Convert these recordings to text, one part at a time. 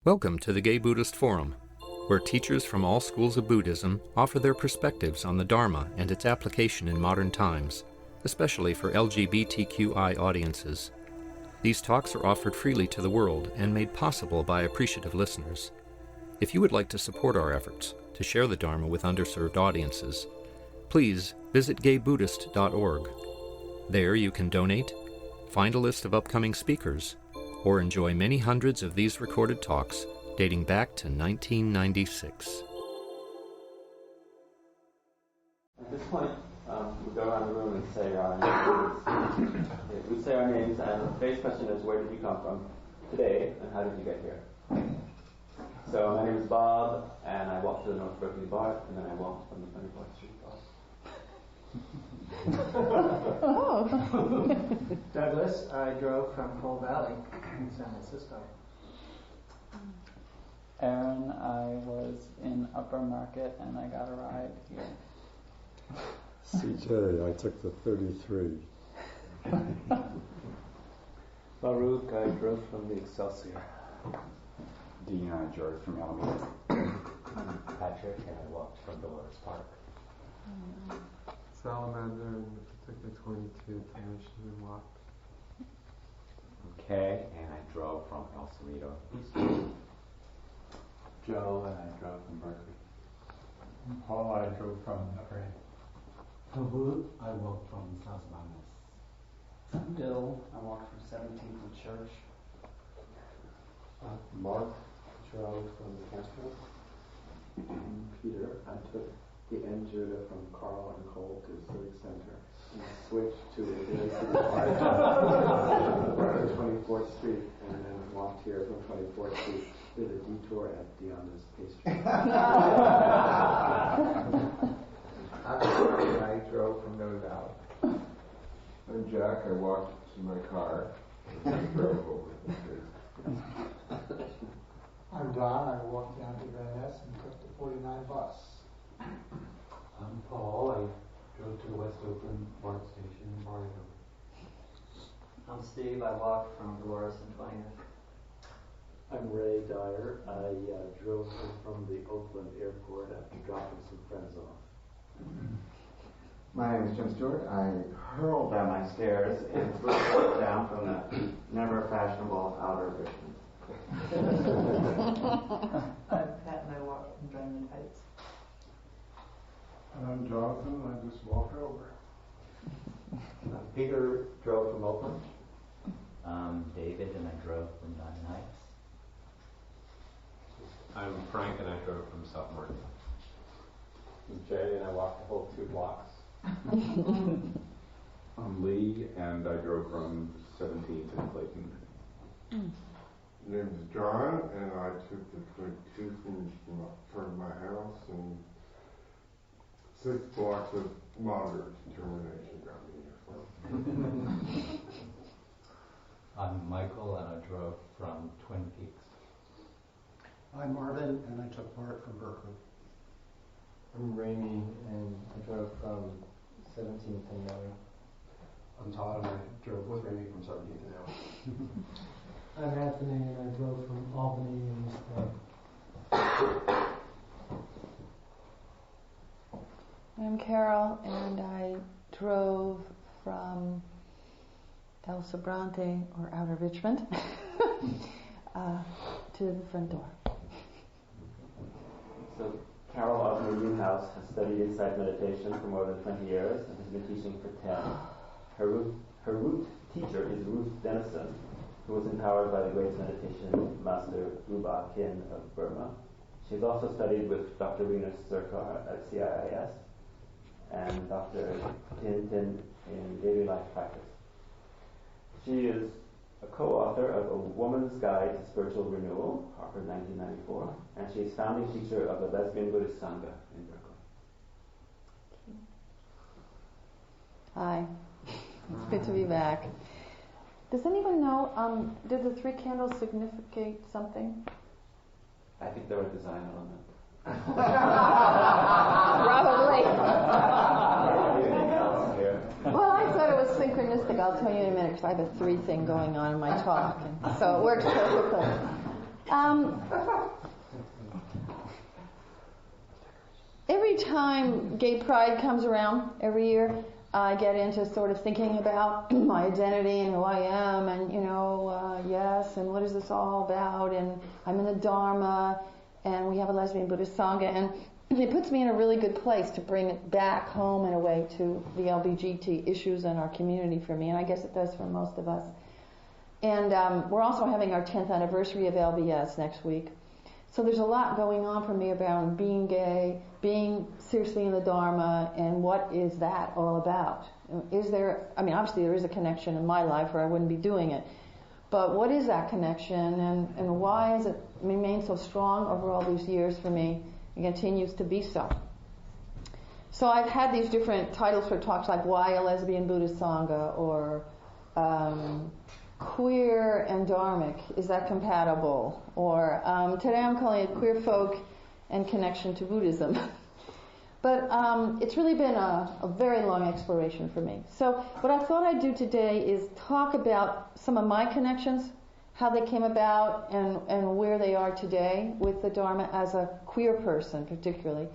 Welcome to the Gay Buddhist Forum, where teachers from all schools of Buddhism offer their perspectives on the Dharma and its application in modern times, especially for LGBTQI audiences. These talks are offered freely to the world and made possible by appreciative listeners. If you would like to support our efforts to share the Dharma with underserved audiences, please visit gaybuddhist.org. There you can donate, find a list of upcoming speakers, or enjoy many hundreds of these recorded talks dating back to 1996. At this point, we go around the room and say our names. We say our names, and today's question is, where did you come from today, and how did you get here? So my name is Bob, and I walked to the North Berkeley BART, and then I walked from the 24th Street bus. Douglas, I drove from Coal Valley in San Francisco. Aaron, I was in Upper Market and I got a ride here. CJ, I took the 33. Baruch, I drove from the Excelsior. Dean, I drove from Alameda. Patrick, and I walked from Dolores Park. Salamander, and I took the 22 to Mission and walked. Okay, and I drove from El Cerrito. Joe, and I drove from Berkeley. Paul, I drove from Upper End. Hubbard, I walked from South Lamas. Bill, I walked from 17th and Church. Mark drove from the Castro. Peter, I took the N Judah from Carl and Cole to Civic Center and switched to the 24th Street and then walked here from 24th Street with a detour at Deanna's Pastry. I drove from Notre Dame. I'm Jack. I walked to my car and drove over the street. I'm Don. I walked down to Van Ness and took the 49 bus. I'm Paul. I drove to the West Oakland BART station in Barrio. I'm Steve. I walked from Dolores and 20th. I'm Ray Dyer. I drove in from the Oakland airport after dropping some friends off. My name is Jim Stewart. I hurled down my stairs and threw down from the never fashionable outer Richmond. I'm Pat, and I walked from Diamond Heights. And I'm Jonathan, and I just walked over. Peter drove from Oakland. David, and I drove from Diamond Heights. I'm Frank, and I drove from South Market. I'm Jay, and I walked the whole 2 blocks. I'm Lee, and I drove from 17th and Clayton. My name is John, and I took the 22 from front of my house, and 6 blocks of moderate determination got me here. I'm Michael, and I drove from Twin Peaks. I'm Marvin, and I took part from Berkeley. I'm Rainey, and I drove from 17th and Nellie. I'm Todd, and I drove with Rainey from 17th and Nellie. I'm Anthony, and I drove from Albany and East Point. I'm Carol, and I drove from El Sobrante, or Outer Richmond, to the front door. So Carol Osmer Newhouse has studied insight meditation for more than 20 years and has been teaching for 10. Her root teacher is Ruth Denison, who was empowered by the great meditation master Ruba Kin of Burma. She's also studied with Dr. Rena Sirkar at CIIS and Dr. Tin Tin in daily life practice. She is a co-author of A Woman's Guide to Spiritual Renewal, Harvard 1994, and she is founding teacher of the Lesbian Buddhist Sangha in Berkeley. Hi, it's good to be back. Does anyone know, did the 3 candles significate something? I think they're a design element. Probably. Well, I thought it was synchronistic. I'll tell you in a minute, because I have a 3 thing going on in my talk, and so it works perfectly. Every time Gay Pride comes around every year, I get into sort of thinking about my identity and who I am, and yes, and what is this all about? And I'm in the Dharma, and we have a lesbian Buddhist Sangha, and it puts me in a really good place to bring it back home in a way to the LGBT issues in our community for me, and I guess it does for most of us. And we're also having our 10th anniversary of LBS next week. So there's a lot going on for me about being gay, being seriously in the Dharma, and what is that all about? Obviously there is a connection in my life or I wouldn't be doing it. But what is that connection, and why has it remained so strong over all these years for me and continues to be so? So I've had these different titles for talks like Why a Lesbian Buddhist Sangha, or Queer and Dharmic, is that compatible? Or today I'm calling it Queer Folk and Connection to Buddhism. But it's really been a very long exploration for me. So what I thought I'd do today is talk about some of my connections, how they came about, and where they are today with the Dharma as a queer person particularly.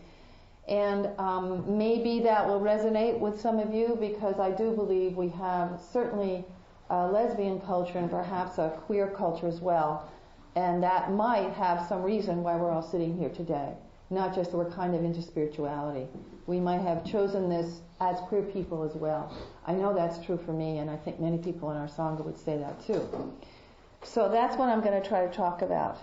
And maybe that will resonate with some of you, because I do believe we have certainly a lesbian culture and perhaps a queer culture as well. And that might have some reason why we're all sitting here today. Not just that we're kind of into spirituality. We might have chosen this as queer people as well. I know that's true for me, and I think many people in our Sangha would say that too. So that's what I'm going to try to talk about.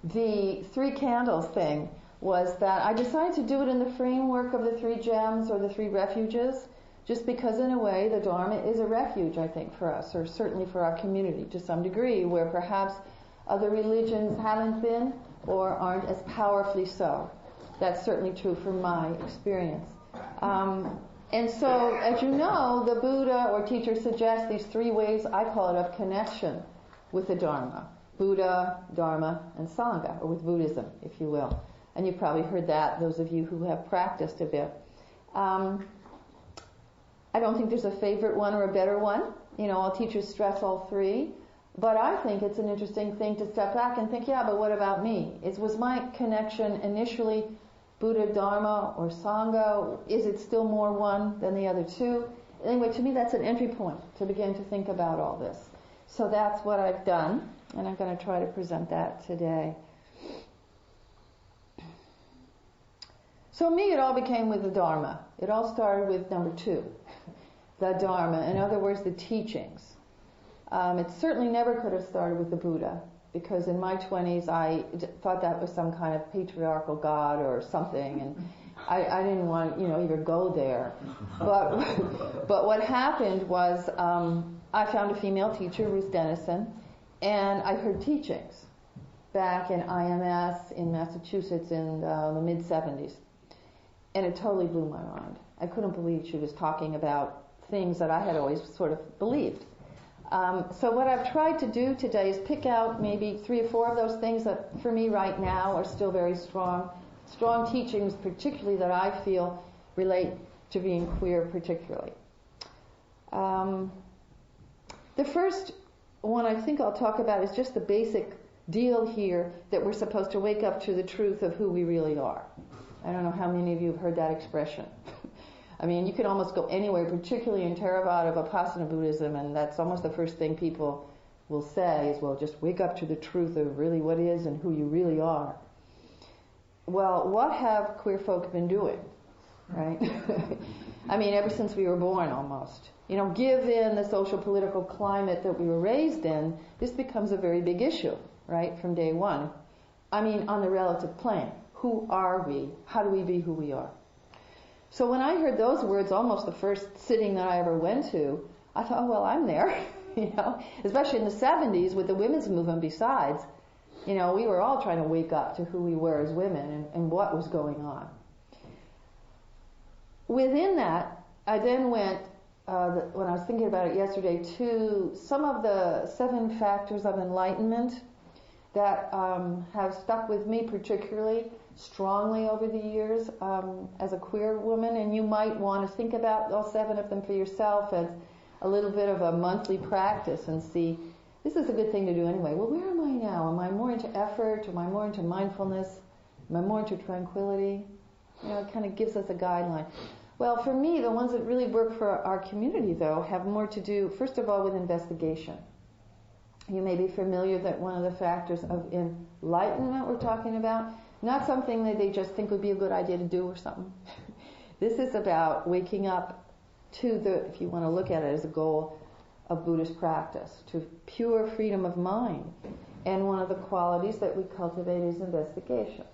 The 3 candles thing was that I decided to do it in the framework of the 3 gems or the 3 refuges, just because in a way the Dharma is a refuge, I think, for us, or certainly for our community to some degree, where perhaps other religions haven't been or aren't as powerfully so. That's certainly true from my experience. And so, as you know, the Buddha or teacher suggests these 3 ways, I call it, of connection with the Dharma. Buddha, Dharma, and Sangha, or with Buddhism, if you will. And you've probably heard that, those of you who have practiced a bit. I don't think there's a favorite one or a better one. All teachers stress all 3. But I think it's an interesting thing to step back and think, yeah, but what about me? Was my connection initially Buddha, Dharma, or Sangha? Is it still more one than the other 2? Anyway, to me that's an entry point to begin to think about all this. So that's what I've done, and I'm going to try to present that today. So me, it all became with the Dharma. It all started with number 2, the Dharma. In other words, the teachings. It certainly never could have started with the Buddha, because in my 20s I thought that was some kind of patriarchal god or something, and I didn't want even go there. But what happened was I found a female teacher, Ruth Dennison, and I heard teachings back in IMS in Massachusetts in the mid-70s, and it totally blew my mind. I couldn't believe she was talking about things that I had always sort of believed. So what I've tried to do today is pick out maybe 3 or 4 of those things that for me right now are still very strong teachings, particularly that I feel relate to being queer particularly. The first one I think I'll talk about is just the basic deal here that we're supposed to wake up to the truth of who we really are. I don't know how many of you have heard that expression. I mean, you could almost go anywhere, particularly in Theravada, Vipassana Buddhism, and that's almost the first thing people will say is, well, just wake up to the truth of really what is and who you really are. Well, what have queer folk been doing, right? I mean, ever since we were born almost. Given the social political climate that we were raised in, this becomes a very big issue, right, from day one. I mean, on the relative plane. Who are we? How do we be who we are? So when I heard those words, almost the first sitting that I ever went to, I thought, oh, well, I'm there, especially in the 70s with the women's movement besides. We were all trying to wake up to who we were as women and what was going on. Within that, I then went, when I was thinking about it yesterday, to some of the 7 factors of enlightenment that have stuck with me particularly strongly over the years as a queer woman, and you might want to think about all 7 of them for yourself as a little bit of a monthly practice and see this is a good thing to do anyway. Well, where am I now? Am I more into effort? Am I more into mindfulness? Am I more into tranquility? It kind of gives us a guideline. Well, for me, the ones that really work for our community, though, have more to do, first of all, with investigation. You may be familiar that one of the factors of enlightenment we're talking about, not something that they just think would be a good idea to do or something. This is about waking up to the, if you want to look at it as a goal of Buddhist practice, to pure freedom of mind. And one of the qualities that we cultivate is investigation.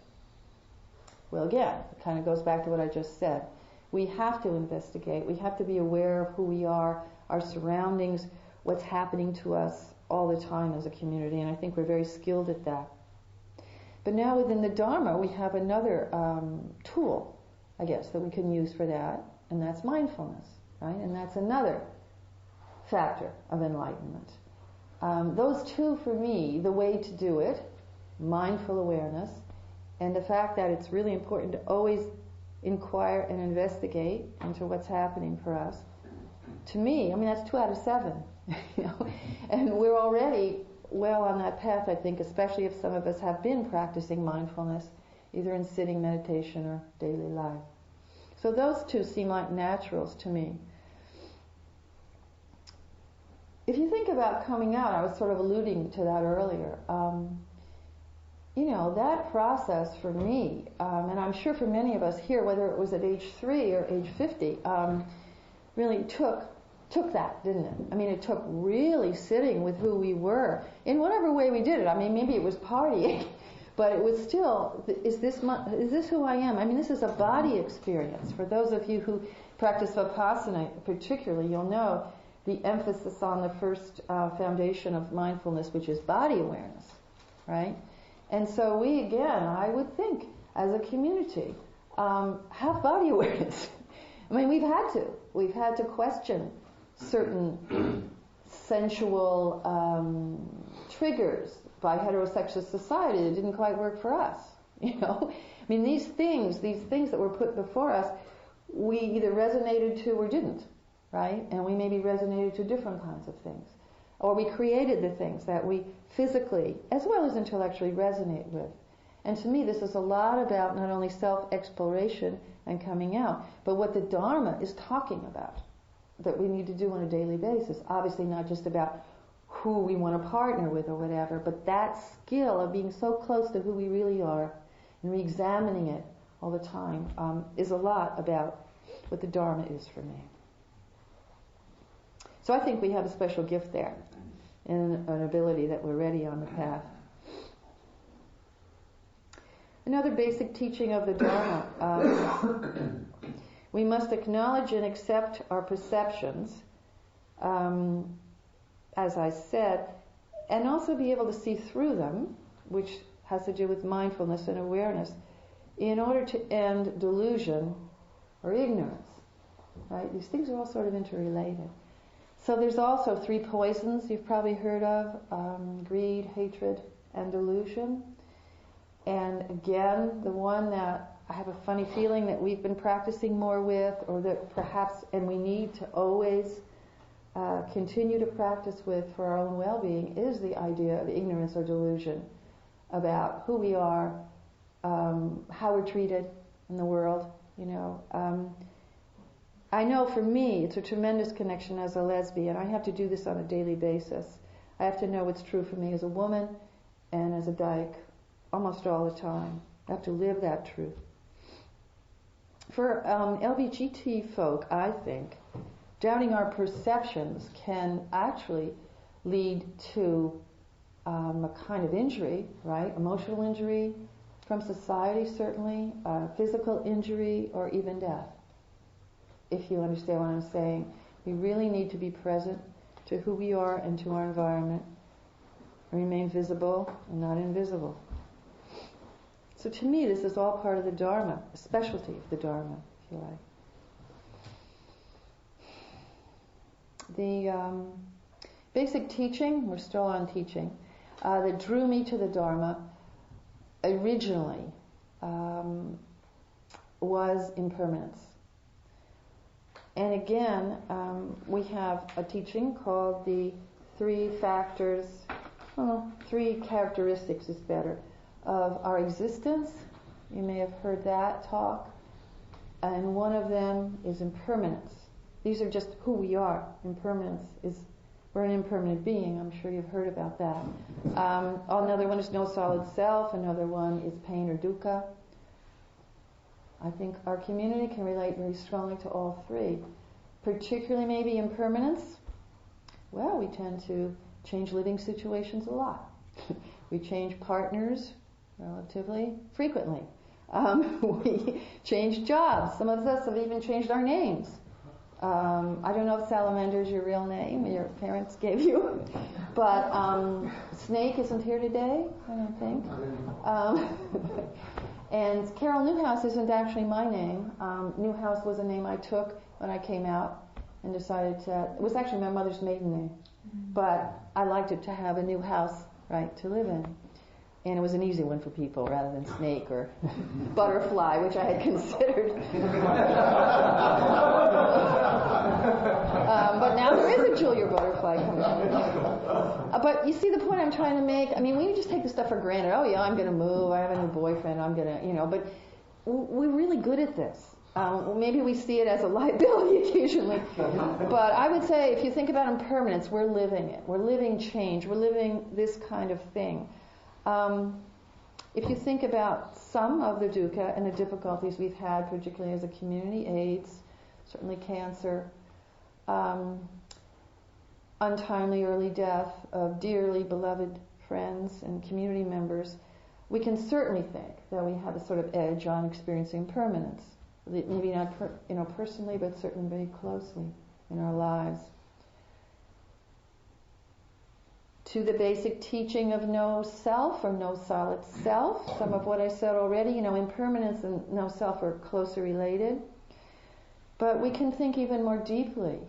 Well, again, it kind of goes back to what I just said. We have to investigate. We have to be aware of who we are, our surroundings, what's happening to us all the time as a community, and I think we're very skilled at that. But now within the Dharma, we have another tool, I guess, that we can use for that, and that's mindfulness, right? And that's another factor of enlightenment. Those two, for me, the way to do it, mindful awareness, and the fact that it's really important to always inquire and investigate into what's happening for us. To me, that's 2 out of 7, and we're already well on that path, I think, especially if some of us have been practicing mindfulness, either in sitting meditation or daily life. So those two seem like naturals to me. If you think about coming out, I was sort of alluding to that earlier. That process for me, and I'm sure for many of us here, whether it was at age 3 or age 50, really took that, didn't it? It took really sitting with who we were in whatever way we did it. Maybe it was partying, but it was still, is this who I am? This is a body experience. For those of you who practice Vipassana particularly, you'll know the emphasis on the first foundation of mindfulness, which is body awareness, right? And so we, again, I would think, as a community, have body awareness. We've had to question certain sensual triggers by heterosexual society that didn't quite work for us. These things that were put before us, we either resonated to or didn't, right? And we maybe resonated to different kinds of things. Or we created the things that we physically, as well as intellectually, resonate with. And to me, this is a lot about not only self-exploration and coming out, but what the Dharma is talking about, that we need to do on a daily basis. Obviously not just about who we want to partner with or whatever, but that skill of being so close to who we really are and re-examining it all the time is a lot about what the Dharma is for me. So I think we have a special gift there, and an ability that we're ready on the path. Another basic teaching of the Dharma, we must acknowledge and accept our perceptions, as I said, and also be able to see through them, which has to do with mindfulness and awareness, in order to end delusion or ignorance. Right? These things are all sort of interrelated. So there's also 3 poisons you've probably heard of, greed, hatred, and delusion. And again, the one that I have a funny feeling that we've been practicing more with, or that perhaps, and we need to always continue to practice with for our own well-being, is the idea of ignorance or delusion about who we are, how we're treated in the world, I know for me, it's a tremendous connection as a lesbian. I have to do this on a daily basis. I have to know what's true for me as a woman and as a dyke almost all the time. I have to live that truth. For LBGT folk, I think, doubting our perceptions can actually lead to a kind of injury, right? Emotional injury from society, certainly, physical injury, or even death. If you understand what I'm saying, we really need to be present to who we are and to our environment, remain visible and not invisible. So to me, this is all part of the Dharma, a specialty of the Dharma, if you like. The basic teaching, we're still on teaching, that drew me to the Dharma originally was impermanence. And again, we have a teaching called the three factors, three characteristics is better, of our existence. You may have heard that talk. And one of them is impermanence. These are just who we are. Impermanence is, we're an impermanent being. I'm sure you've heard about that. Another one is no solid self. Another one is pain or dukkha. I think our community can relate very strongly to all three. Particularly maybe impermanence. Well, we tend to change living situations a lot. We change partners relatively frequently. We change jobs. Some of us have even changed our names. I don't know if Salamander is your real name, your parents gave you, but Snake isn't here today, I don't think. And Carol Newhouse isn't actually my name. Newhouse was a name I took when I came out and decided to, it was actually my mother's maiden name, but I liked it to have a new house, right, to live in. And it was an easy one for people rather than Snake or Butterfly, which I had considered. But now there is a Julia Butterfly coming out. But you see the point I'm trying to make? I mean, we just take this stuff for granted. Oh, yeah, I'm going to move. I have a new boyfriend. I'm going to, but we're really good at this. Maybe we see it as a liability occasionally. But I would say if you think about impermanence, we're living it. We're living change. We're living this kind of thing. If you think about some of the dukkha and the difficulties we've had, particularly as a community, AIDS, certainly cancer, untimely early death of dearly beloved friends and community members, we can certainly think that we have a sort of edge on experiencing impermanence. Maybe not personally, but certainly very closely in our lives. To the basic teaching of no self or no solid self, some of what I said already, impermanence and no self are closely related. But we can think even more deeply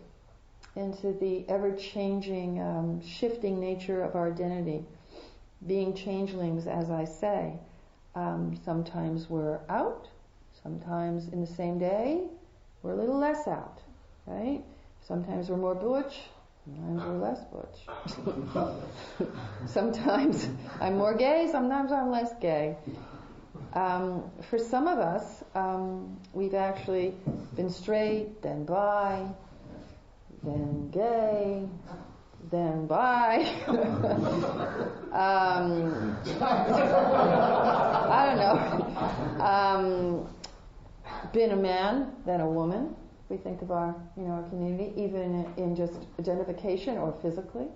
into the ever-changing, shifting nature of our identity. Being changelings, as I say. Sometimes we're out, sometimes in the same day we're a little less out, right? Sometimes we're more butch, sometimes we're less butch. Sometimes I'm more gay, sometimes I'm less gay. For some of us, we've actually been straight, then bi, then gay, then bi. I don't know. Been a man, then a woman. We think of our community, even in just identification or physically,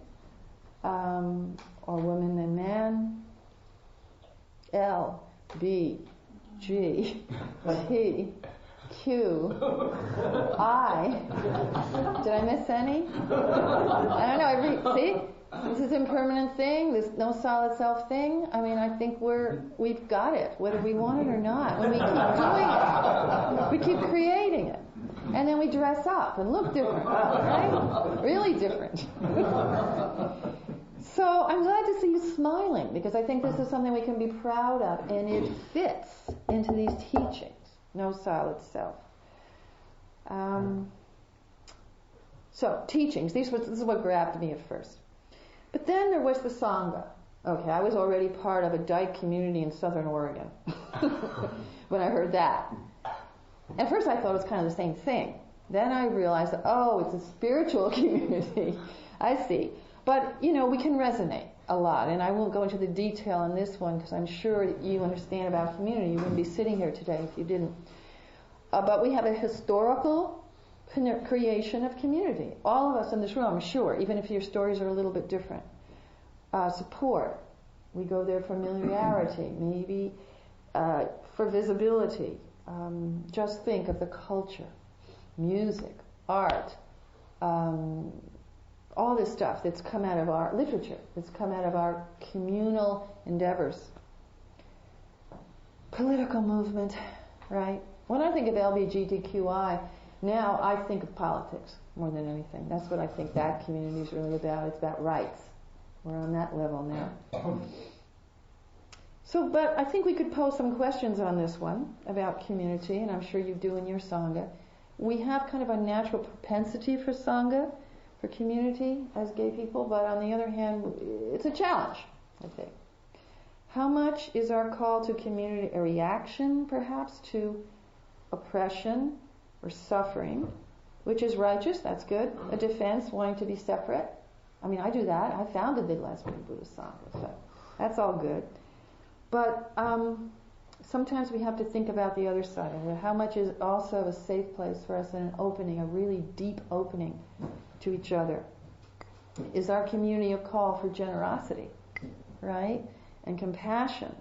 or woman then man. L, B, G, T, Q, I. Did I miss any? I don't know. See, this is impermanent thing, this no solid self thing. I mean, I think we've got it, whether we want it or not. When we keep doing it, we keep creating it. And then we dress up and look different, right? Really different. So I'm glad to see you smiling, because I think this is something we can be proud of, and it fits into these teachings. No solid self. So teachings. This is what grabbed me at first. But then there was the Sangha. Okay, I was already part of a dyke community in Southern Oregon when I heard that. At first I thought it was kind of the same thing. Then I realized that, it's a spiritual community. I see. But, we can resonate a lot. And I won't go into the detail on this one because I'm sure that you understand about community. You wouldn't be sitting here today if you didn't. But we have a historical creation of community. All of us in this room, I'm sure, even if your stories are a little bit different. Support. We go there for familiarity, maybe for visibility. Just think of the culture, music, art, all this stuff that's come out of our literature, that's come out of our communal endeavors. Political movement, right? When I think of LGBTQI, now I think of politics more than anything. That's what I think that community is really about. It's about rights. We're on that level now. So, but I think we could pose some questions on this one about community, and I'm sure you do in your Sangha. We have kind of a natural propensity for Sangha. for community as gay people, but on the other hand, it's a challenge, I think. How much is our call to community a reaction, perhaps, to oppression or suffering, which is righteous, that's good, a defense, wanting to be separate? I mean, I do that. I founded the Lesbian Buddhist Sangha, so that's all good. But sometimes we have to think about the other side of it. How much is also a safe place for us and an opening, a really deep opening to each other? Is our community a call for generosity, right? And compassion?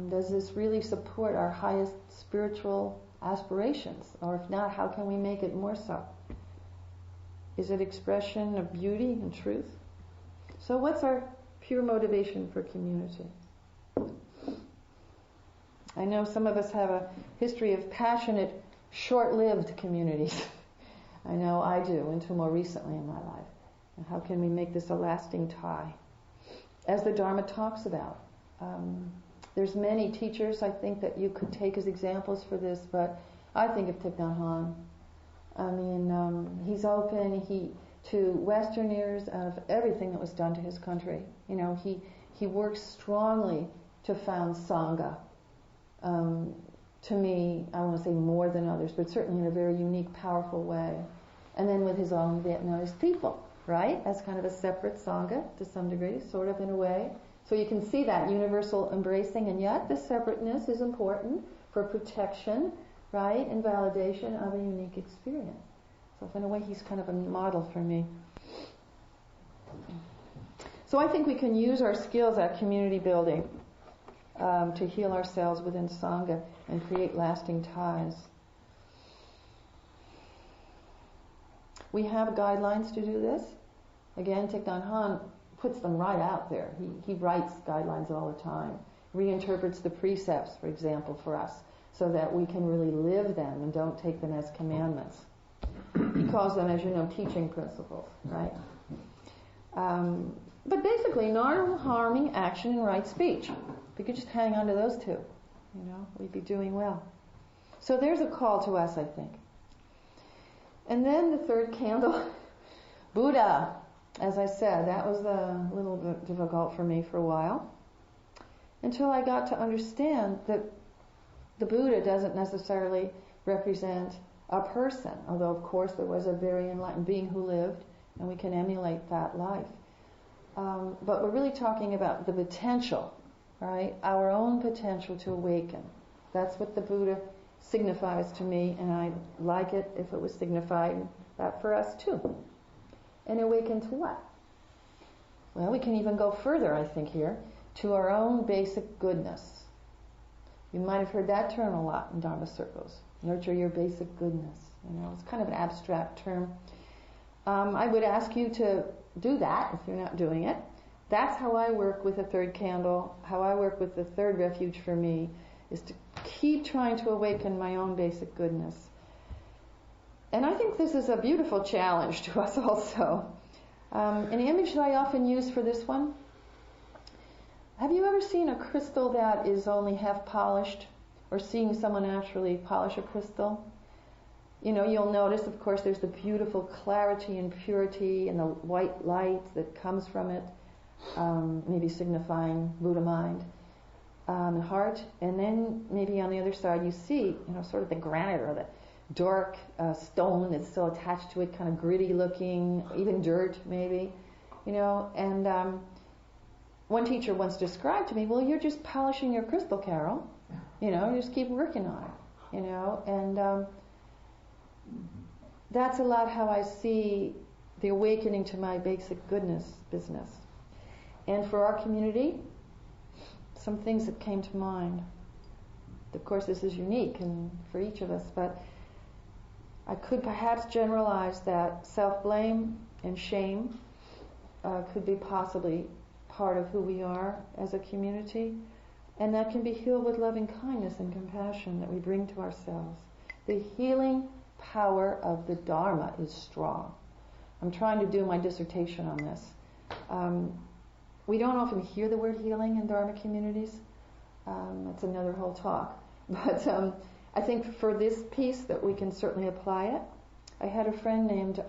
Does this really support our highest spiritual aspirations? Or if not, how can we make it more so? Is it expression of beauty and truth? So what's our pure motivation for community? I know some of us have a history of passionate, short-lived communities. I know I do, until more recently in my life. And how can we make this a lasting tie? As the Dharma talks about. There's many teachers, I think, that you could take as examples for this, but I think of Thich Nhat Hanh. I mean, he's open to Westerners out of everything that was done to his country. You know, he works strongly to found Sangha. To me, I want to say more than others, but certainly in a very unique, powerful way. And then with his own Vietnamese people, right? As kind of a separate Sangha to some degree, sort of in a way. So you can see that universal embracing, and yet the separateness is important for protection, right, and validation of a unique experience. So in a way, he's kind of a model for me. So I think we can use our skills at community building to heal ourselves within Sangha and create lasting ties. We have guidelines to do this. Again, Thich Nhat Hanh puts them right out there. He writes guidelines all the time, reinterprets the precepts, for example, for us, so that we can really live them and don't take them as commandments. He calls them, as you know, teaching principles, right? But basically, non-harming action and right speech. If we could just hang on to those two, we'd be doing well. So there's a call to us, I think. And then the third candle, Buddha. As I said, that was a little bit difficult for me for a while, until I got to understand that the Buddha doesn't necessarily represent a person, although of course there was a very enlightened being who lived, and we can emulate that life. But we're really talking about the potential, right? Our own potential to awaken. That's what the Buddha signifies to me, and I'd like it if it was signified that for us too. And awaken to what? Well, we can even go further, I think, here, to our own basic goodness. You might have heard that term a lot in Dharma circles. Nurture your basic goodness. It's kind of an abstract term. I would ask you to do that if you're not doing it. That's how I work with the third candle. How I work with the third refuge for me is to keep trying to awaken my own basic goodness. And I think this is a beautiful challenge to us also. An image that I often use for this one. Have you ever seen a crystal that is only half polished, or seeing someone actually polish a crystal? You'll notice, of course, there's the beautiful clarity and purity and the white light that comes from it, maybe signifying Buddha mind, heart. And then maybe on the other side you see, sort of the granite or the dark stone that's still attached to it, kind of gritty looking, even dirt maybe, and one teacher once described to me, well, you're just polishing your crystal, Carol, you just keep working on it, and that's a lot how I see the awakening to my basic goodness business. And for our community, some things that came to mind. Of course, this is unique and for each of us, but I could perhaps generalize that self-blame and shame could be possibly part of who we are as a community, and that can be healed with loving kindness and compassion that we bring to ourselves. The healing power of the Dharma is strong. I'm trying to do my dissertation on this. We don't often hear the word healing in Dharma communities. That's another whole talk. But I think for this piece that we can certainly apply it. I had a friend named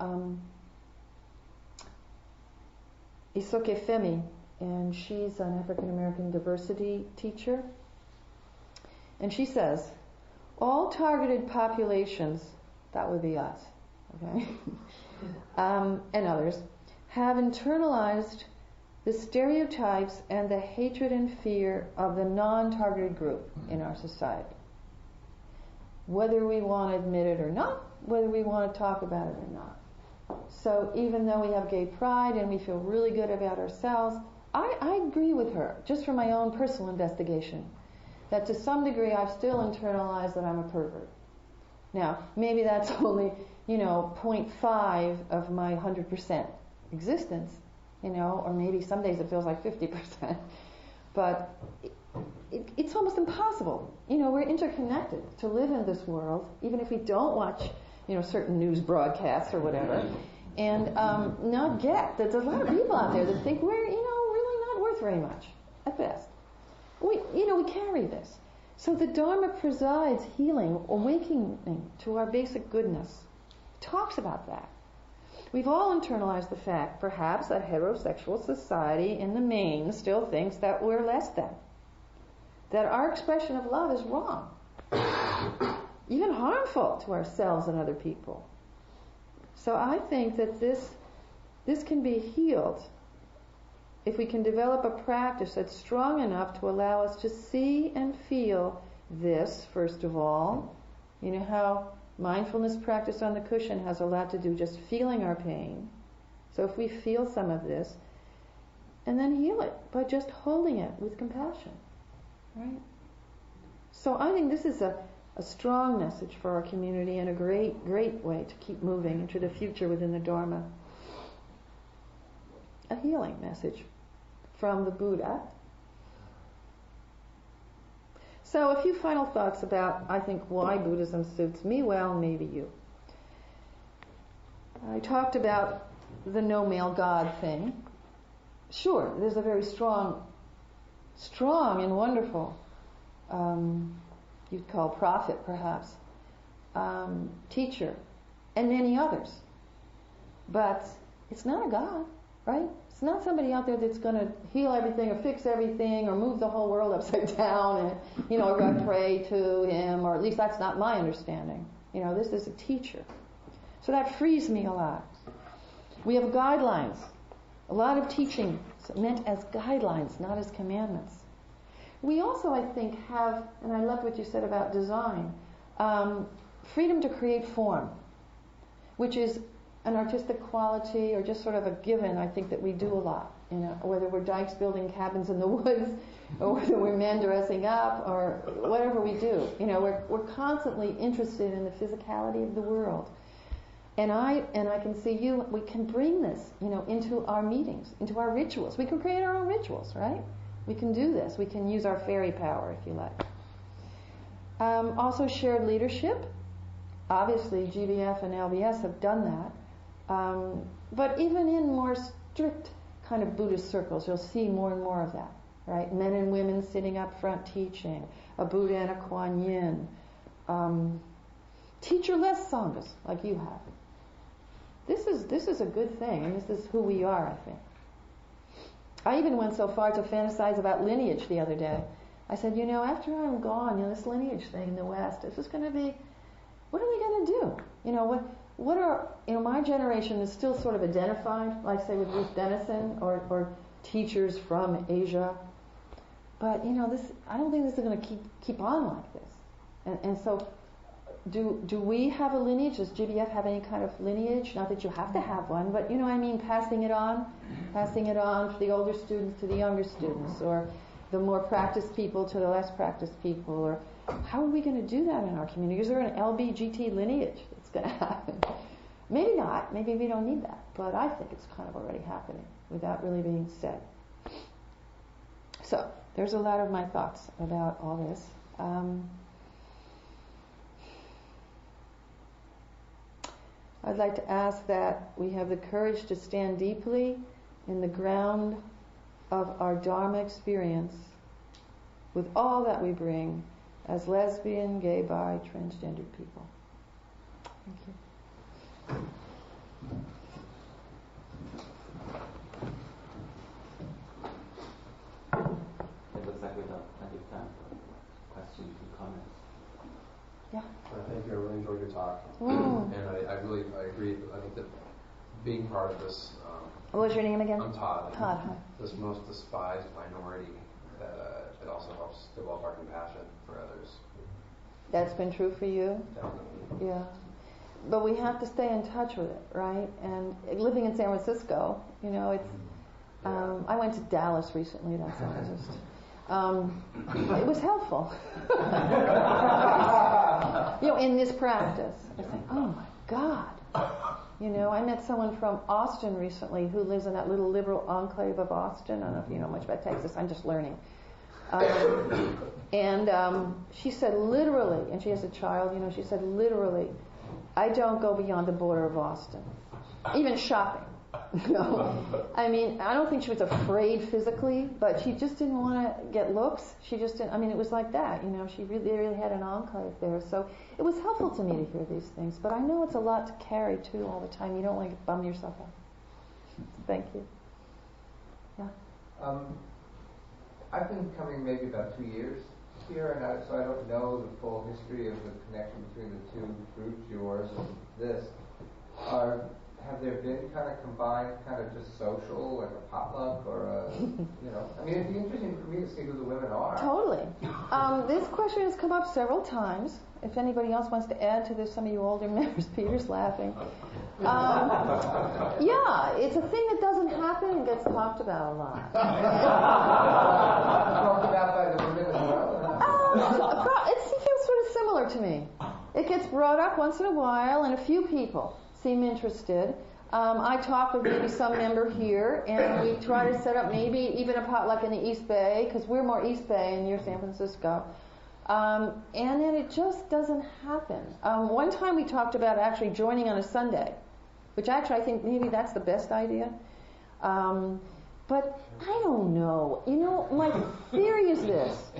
Isoke Femi, and she's an African American diversity teacher. And she says, all targeted populations, that would be us, okay, and others, have internalized the stereotypes and the hatred and fear of the non-targeted group in our society. Whether we want to admit it or not, whether we want to talk about it or not. So even though we have gay pride and we feel really good about ourselves, I agree with her, just from my own personal investigation, that to some degree I've still internalized that I'm a pervert. Now, maybe that's only, 0.5 of my 100% existence, or maybe some days it feels like 50%. But it's almost impossible. We're interconnected to live in this world, even if we don't watch, certain news broadcasts or whatever, and not get that there's a lot of people out there that think we're, really not worth very much, at best. We carry this. So the Dharma presides healing, awakening to our basic goodness. Talks about that. We've all internalized the fact, perhaps, that heterosexual society in the main still thinks that we're less than. That our expression of love is wrong. Even harmful to ourselves and other people. So I think that this can be healed if we can develop a practice that's strong enough to allow us to see and feel this, first of all. You know how mindfulness practice on the cushion has a lot to do just feeling our pain. So if we feel some of this, and then heal it by just holding it with compassion. Right? So I think this is a strong message for our community and a great, great way to keep moving into the future within the Dharma. A healing message from the Buddha. So a few final thoughts about, I think, why Buddhism suits me well, maybe you. I talked about the no male God thing. Sure, there's a very strong and wonderful, you'd call prophet perhaps, teacher, and many others. But it's not a God, right? It's not somebody out there that's going to heal everything or fix everything or move the whole world upside down and, we're going to pray to him, or at least that's not my understanding. This is a teacher. So that frees me a lot. We have guidelines. A lot of teaching meant as guidelines, not as commandments. We also, I think, have, and I love what you said about design, freedom to create form, which is an artistic quality or just sort of a given, I think, that we do a lot. Whether we're dykes building cabins in the woods, or whether we're men dressing up, or whatever we do. We're constantly interested in the physicality of the world. And I can see we can bring this, into our meetings, into our rituals. We can create our own rituals, right? We can do this. We can use our fairy power, if you like. Also shared leadership. Obviously, GBF and LBS have done that. But even in more strict kind of Buddhist circles, you'll see more and more of that, right? Men and women sitting up front teaching, a Buddha and a Kuan Yin, teacher-less sanghas like you have. This is a good thing, and this is who we are, I think. I even went so far to fantasize about lineage the other day. I said, after I'm gone, this lineage thing in the West, this is going to be, what are we going to do? What are, my generation is still sort of identified, like say with Ruth Denison or teachers from Asia. But, I don't think this is going to keep on like this. And so, do we have a lineage? Does GBF have any kind of lineage? Not that you have to have one, but, passing it on from the older students to the younger students, or the more practiced people to the less practiced people, or how are we going to do that in our community? Is there an LBGT lineage that's going to happen? Maybe not. Maybe we don't need that. But I think it's kind of already happening without really being said. So, there's a lot of my thoughts about all this. I'd like to ask that we have the courage to stand deeply in the ground of our Dharma experience with all that we bring as lesbian, gay, bi, transgendered people. Thank you. plenty of time for questions and comments. Yeah. Thank you. I really enjoyed your talk. Mm. And I agree. I think that being part of this. What was your name again? I'm Todd. Todd, hi. This most despised minority that it also helps develop our compassion for others. That's been true for you? Definitely. Yeah. But we have to stay in touch with it, right? And living in San Francisco, you know, it's. I went to Dallas recently. That's all. It was helpful. You know, in this practice, I think, oh my God. You know, I met someone from Austin recently who lives in that little liberal enclave of Austin. I don't know if you know much about Texas. I'm just learning. She said literally, and she has a child, you know, she said literally, I don't go beyond the border of Austin, even shopping. No, I mean, I don't think she was afraid physically, but she just didn't want to get looks. She just didn't. I mean, it was like that, you know. She really had an enclave there, so it was helpful to me to hear these things. But I know it's a lot to carry too all the time. You don't want to bum yourself out. Thank you. Yeah. I've been coming maybe about 2 years here, and so I don't know the full history of the connection between the two groups, yours and this. Have there been kind of combined, kind of just social, like a potluck or a, you know? I mean, it'd be interesting for me to see who the women are. Totally. This question has come up several times. If anybody else wants to add to this, some of you older members, Peter's laughing. Yeah, it's a thing that doesn't happen and gets talked about a lot. Talked about by the women as well? It feels sort of similar to me. It gets brought up once in a while, and a few people seem interested. I talk with maybe some member here, and we try to set up maybe even a potluck in the East Bay, because we're more East Bay and you're San Francisco. And then it just doesn't happen. One time we talked about actually joining on a Sunday, which actually I think maybe that's the best idea. But I don't know. You know, my theory is this.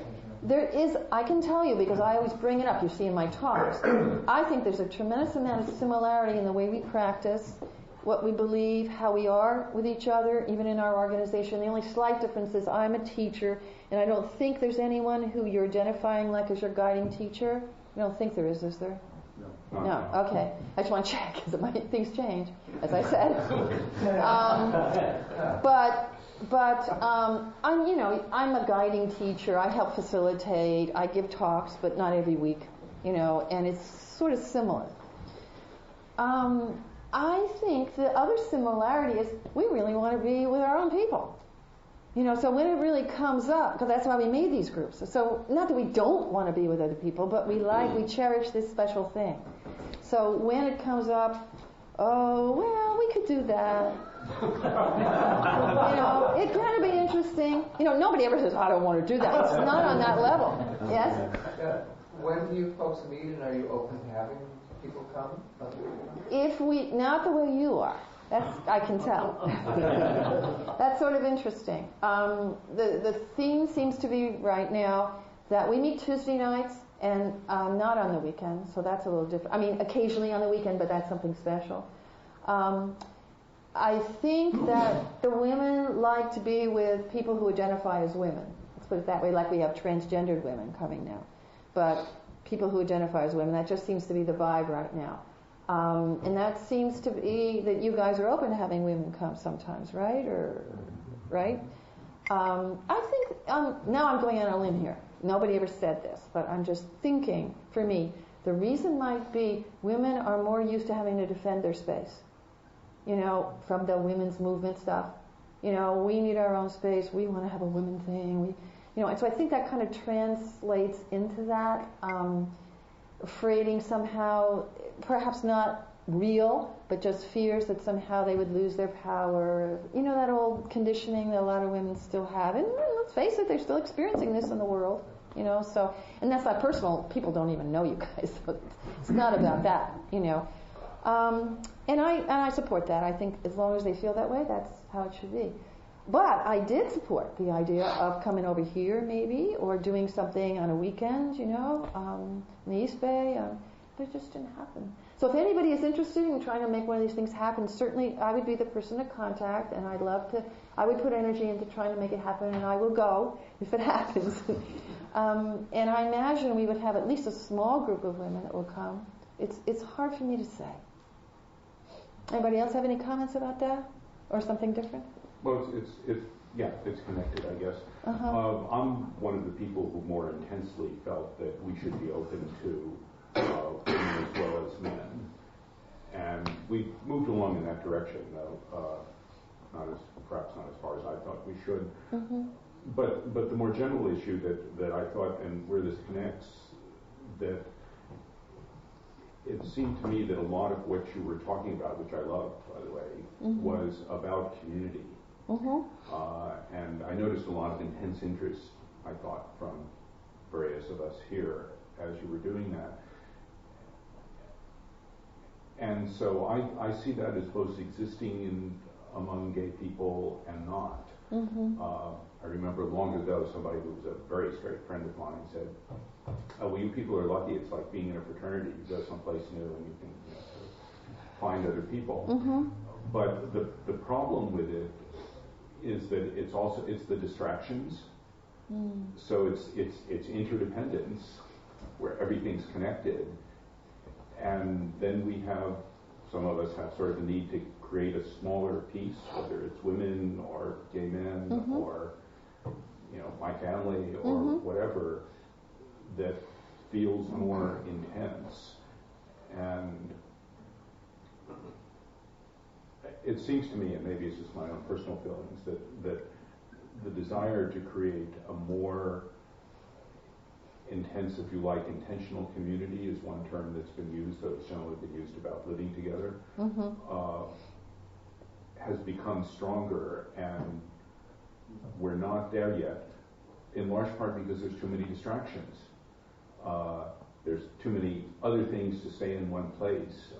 I can tell you because I always bring it up, you see in my talks, I think there's a tremendous amount of similarity in the way we practice, what we believe, how we are with each other, even in our organization. The only slight difference is I'm a teacher, and I don't think there's anyone who you're identifying like as your guiding teacher. I don't think there is there? No. Okay. I just want to check because things change, as I said. I'm a guiding teacher. I help facilitate. I give talks, but not every week, you know, and it's sort of similar. I think the other similarity is we really want to be with our own people. You know, so when it really comes up, because that's why we made these groups. So not that we don't want to be with other people, but we cherish this special thing. So when it comes up, oh, well, we could do that. You know, it can be interesting. You know, nobody ever says, I don't want to do that. It's not on that level. Yes? When do you folks meet, and are you open to having people come? Not the way you are. I can tell. That's sort of interesting. The theme seems to be right now that we meet Tuesday nights and not on the weekend, so that's a little different. I mean, occasionally on the weekend, but that's something special. I think that the women like to be with people who identify as women. Let's put it that way, like we have transgendered women coming now. But people who identify as women, that just seems to be the vibe right now. And that seems to be that you guys are open to having women come sometimes, right? Right? I think, now I'm going on a limb here. Nobody ever said this, but I'm just thinking, for me, the reason might be women are more used to having to defend their space. You know, from the women's movement stuff. You know, we need our own space. We want to have a women thing. And so I think that kind of translates into that. Afraiding somehow, perhaps not real, but just fears that somehow they would lose their power. You know, that old conditioning that a lot of women still have. And let's face it, they're still experiencing this in the world. You know, so, and that's not personal. People don't even know you guys, so it's not about that, you know. And I support that. I think as long as they feel that way, that's how it should be. But I did support the idea of coming over here maybe, or doing something on a weekend, you know, in the East Bay. But it just didn't happen. So if anybody is interested in trying to make one of these things happen, certainly I would be the person to contact, and I'd love to. I would put energy into trying to make it happen, and I will go if it happens. And I imagine we would have at least a small group of women that will come. It's hard for me to say. Anybody else have any comments about that, or something different? Well, it's connected, I guess. I'm one of the people who more intensely felt that we should be open to women as well as men, and we've moved along in that direction, though perhaps not as far as I thought we should. But the more general issue that I thought, and where this connects, that it seemed to me that a lot of what you were talking about, which I loved, by the way, was about community. And I noticed a lot of intense interest, I thought, from various of us here as you were doing that. And so I see that as both existing among gay people and not. I remember long ago somebody who was a very straight friend of mine said, "Oh, well, you people are lucky. It's like being in a fraternity. You go someplace new and you can sort of find other people." But the problem with it is that it's the distractions. So it's interdependence where everything's connected, and then some of us have sort of a need to create a smaller piece, whether it's women or gay men or my family or whatever, that feels more intense. And it seems to me, and maybe it's just my own personal feelings, that the desire to create a more intense, if you like, intentional community is one term that's been used, though it's generally been used about living together, has become stronger, and we're not there yet, in large part because there's too many distractions. There's too many other things to stay in one place.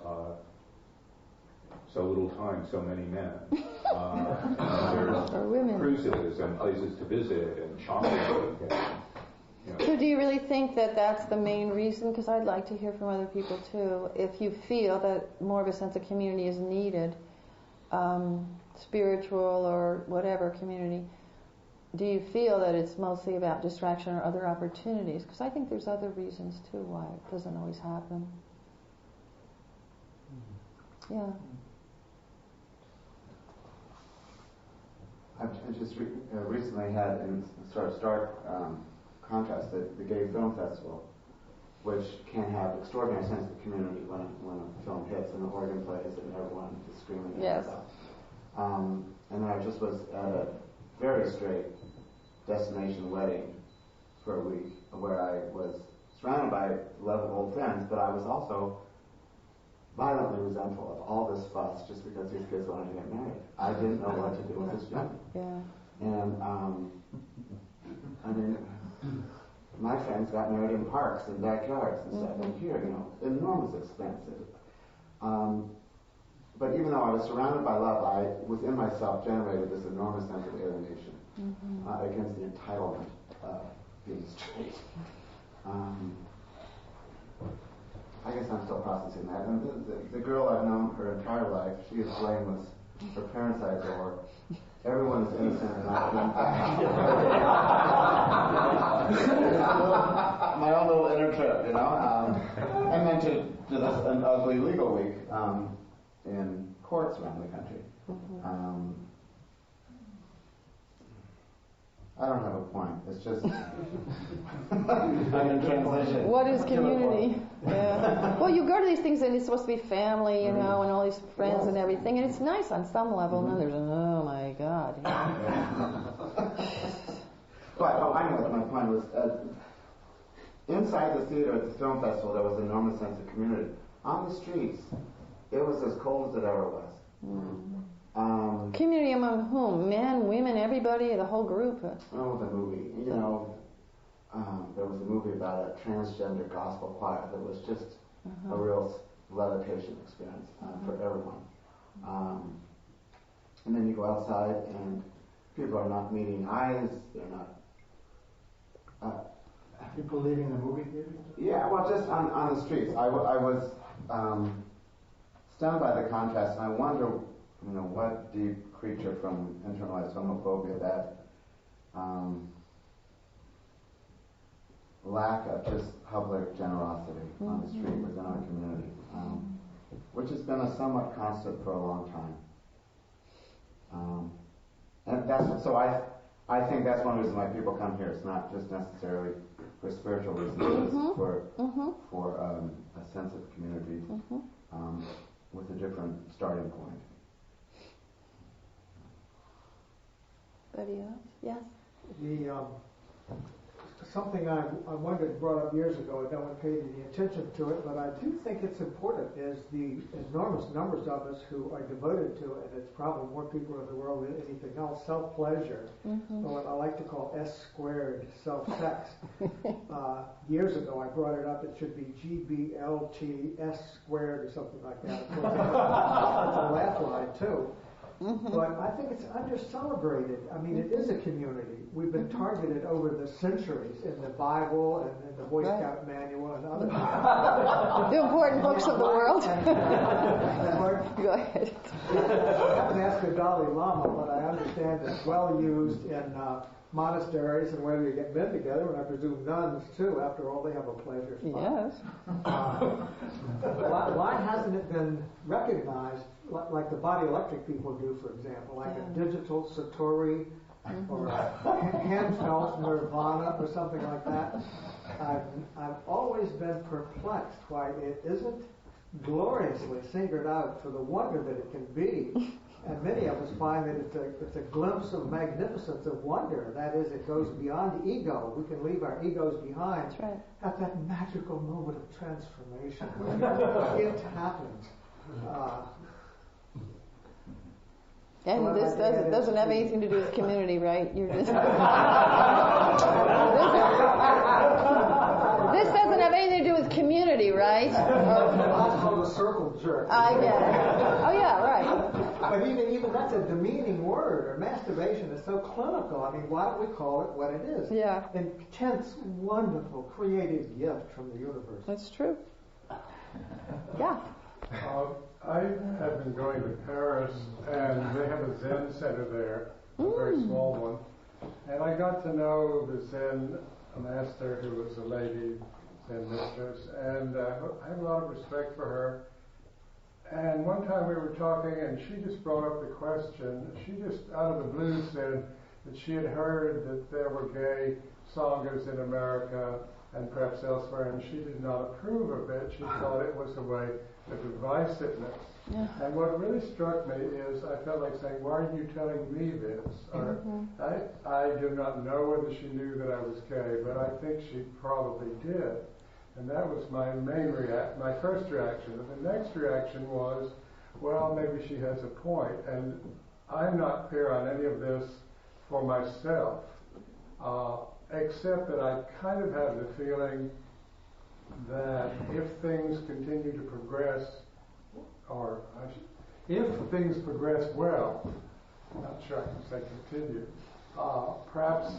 So little time, so many men. There's cruises and places to visit and shopping. So do you really think that that's the main reason? Because I'd like to hear from other people too. If you feel that more of a sense of community is needed, spiritual or whatever community, do you feel that it's mostly about distraction or other opportunities? Because I think there's other reasons too why it doesn't always happen. Yeah. I've just recently had, in sort of stark contrast, the Gay Film Festival, which can have extraordinary sense of community when a film hits and the organ plays and everyone is screaming and stuff. And I just was at a very straight destination wedding for a week where I was surrounded by a love of old friends, but I was also violently resentful of all this fuss just because these kids wanted to get married. I didn't know what to do with this family. And I mean, my friends got married in parks and backyards and stuff, and here, enormous expenses. But even though I was surrounded by love, I within myself generated this enormous sense of alienation against the entitlement of being straight. I guess I'm still processing that. And the girl I've known her entire life, she is blameless. Her parents I adore. Everyone is innocent and I've been my own little inner trip, and then to this an ugly legal week in courts around the country. I don't have a point. It's just I'm in transition. What is community? Well, you go to these things and it's supposed to be family, and all these friends and everything, and it's nice on some level. And then there's oh my God. But I know what my point was. Inside the theater at the film festival, there was an enormous sense of community. On the streets, it was as cold as it ever was. Community among whom? Men, women, everybody, the whole group? Oh, the movie. There was a movie about a transgender gospel choir that was just a real levitation experience for everyone. And then you go outside and people are not meeting eyes. They're not... people leaving the movie theater? Yeah, well, just on the streets. I was stunned by the contrast, and I wonder, what deep creature from internalized homophobia, that lack of just public generosity on the street within our community, which has been a somewhat constant for a long time. And that's so I think that's one reason why people come here. It's not just necessarily for spiritual reasons, it's for a sense of community with a different starting point. Anybody else? Yes? Something I wondered, brought up years ago, and no one paid any attention to it, but I do think it's important, is the enormous numbers of us who are devoted to it, and it's probably more people in the world than anything else, self-pleasure, or what I like to call S-squared, self-sex. Years ago I brought it up, it should be GBLT S squared or something like that. Of course, that's a laugh line too. But I think it's under-celebrated. I mean, it is a community. We've been targeted over the centuries in the Bible and in the Boy Scout Manual and other the important books of the world. Go ahead. I haven't asked the Dalai Lama, but I understand it's well used in monasteries and whether you get men together, and I presume nuns too. After all, they have a pleasure spot. Yes. Why hasn't it been recognized like the body electric people do, for example, like a digital Satori or a handfelt Nirvana or something like that? I've always been perplexed why it isn't gloriously singled out for the wonder that it can be. And many of us find that it's a glimpse of magnificence, of wonder. That is, it goes beyond ego. We can leave our egos behind. That's right. At that magical moment of transformation. It happens. And this doesn't have anything to do with community, right? You're just this doesn't have anything to do with community, right? That's called a circle jerk. I get it. Oh yeah, right. But even that's a demeaning word. Or masturbation is so clinical. I mean, why don't we call it what it is? Yeah. Intense, wonderful, creative gift from the universe. That's true. Yeah. I have been going to Paris, and they have a Zen center there, a very small one. And I got to know the Zen master, who was a lady Zen mistress, and I have a lot of respect for her. And one time we were talking, and she just brought up the question. She just, out of the blue, said that she had heard that there were gay sanghas in America and perhaps elsewhere, and she did not approve of it. She thought it was a way of divisiveness. Yeah. And what really struck me is I felt like saying, why are you telling me this? I do not know whether she knew that I was gay, but I think she probably did. And that was my my first reaction. And the next reaction was, well, maybe she has a point. And I'm not clear on any of this for myself, except that I kind of have the feeling that if things continue to progress, or if things progress well, I'm not sure I can say continue, perhaps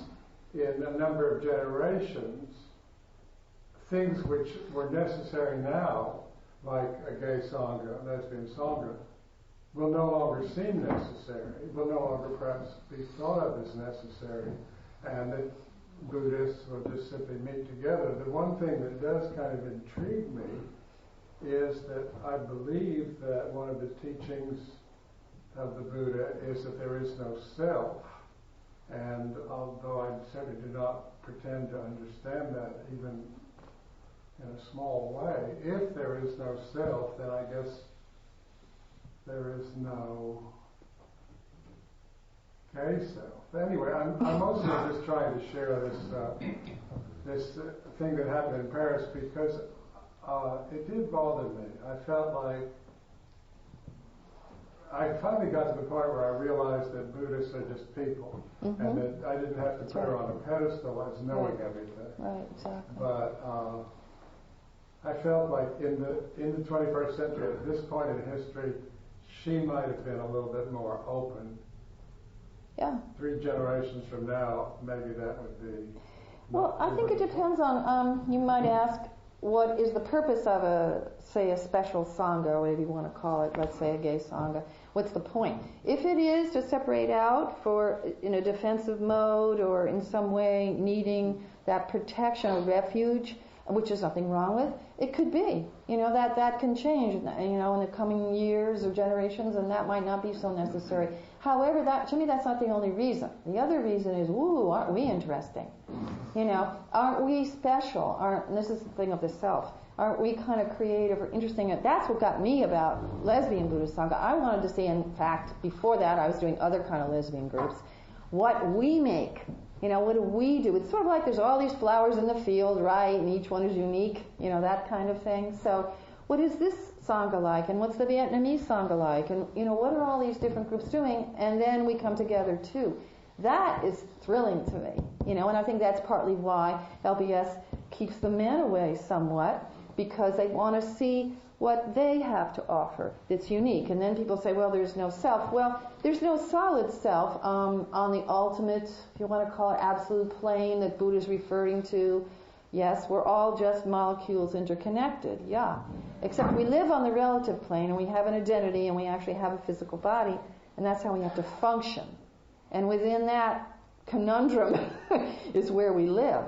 in a number of generations, things which were necessary now, like a gay sangha, a lesbian sangha, will no longer seem necessary, will no longer perhaps be thought of as necessary, and that Buddhists will just simply meet together. The one thing that does kind of intrigue me is that I believe that one of the teachings of the Buddha is that there is no self. And although I certainly do not pretend to understand that even in a small way, if there is no self, then I guess there is no gay self. Anyway, I'm mostly just trying to share this thing that happened in Paris because it did bother me. I felt like I finally got to the point where I realized that Buddhists are just people, and that I didn't have to put her on a pedestal as knowing everything. Right, exactly. But I felt like in the 21st century, at this point in history, she might have been a little bit more open. Yeah. 3 generations from now, maybe that would be. Well, I think it depends on. You might ask, what is the purpose of say a special sangha, or whatever you want to call it, let's say a gay sangha? What's the point? If it is to separate out for in a defensive mode or in some way needing that protection or refuge, which there's nothing wrong with, it could be. That can change, in the coming years or generations, and that might not be so necessary. However, to me, that's not the only reason. The other reason is, aren't we interesting? Aren't we special? And this is the thing of the self. Aren't we kind of creative or interesting? That's what got me about lesbian Buddhist Sangha. I wanted to see, in fact, before that, I was doing other kind of lesbian groups, what we make. What do we do? It's sort of like there's all these flowers in the field, right? And each one is unique, that kind of thing. So what is this Sangha like? And what's the Vietnamese Sangha like? And, what are all these different groups doing? And then we come together, too. That is thrilling to me, and I think that's partly why LBS keeps the men away somewhat, because they want to see what they have to offer that's unique. And then people say, well, there's no self. Well, there's no solid self on the ultimate, if you want to call it, absolute plane that Buddha is referring to. Yes, we're all just molecules interconnected, yeah. Except we live on the relative plane, and we have an identity, and we actually have a physical body, and that's how we have to function. And within that conundrum is where we live.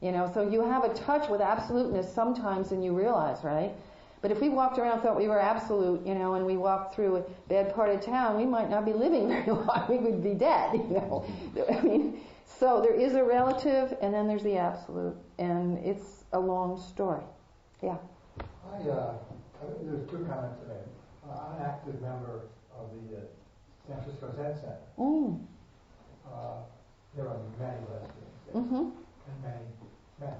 So you have a touch with absoluteness sometimes, and you realize, right? But if we walked around and thought we were absolute, and we walked through a bad part of town, we might not be living very long. We would be dead, So there is a relative, and then there's the absolute, and it's a long story. Yeah. There's two comments to make. I'm an active member of the San Francisco Zen Center. There are many lesbians there, and many men.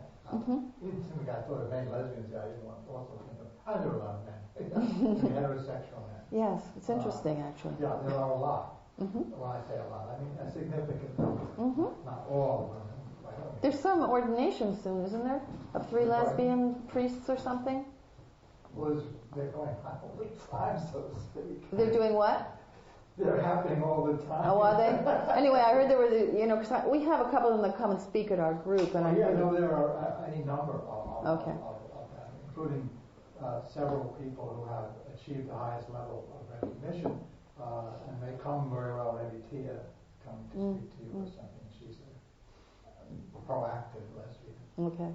Instantly, I thought of many lesbians there. I didn't want to also think of. I know a lot of men, heterosexual men. Yes, it's interesting, actually. Yeah, there are a lot. When I say a lot, I mean a significant number. Not all of them. There's some ordination soon, isn't there? Of 3 lesbian priests or something? They're going on all the time, so to speak. They're doing what? They're happening all the time. Oh, are they? Anyway, I heard there was, because we have a couple of them that come and speak at our group. And there are any number of them, including several people who have achieved the highest level of recognition, and they come very well. Maybe Tia coming to speak to you or something. She's a proactive lesbian. Okay.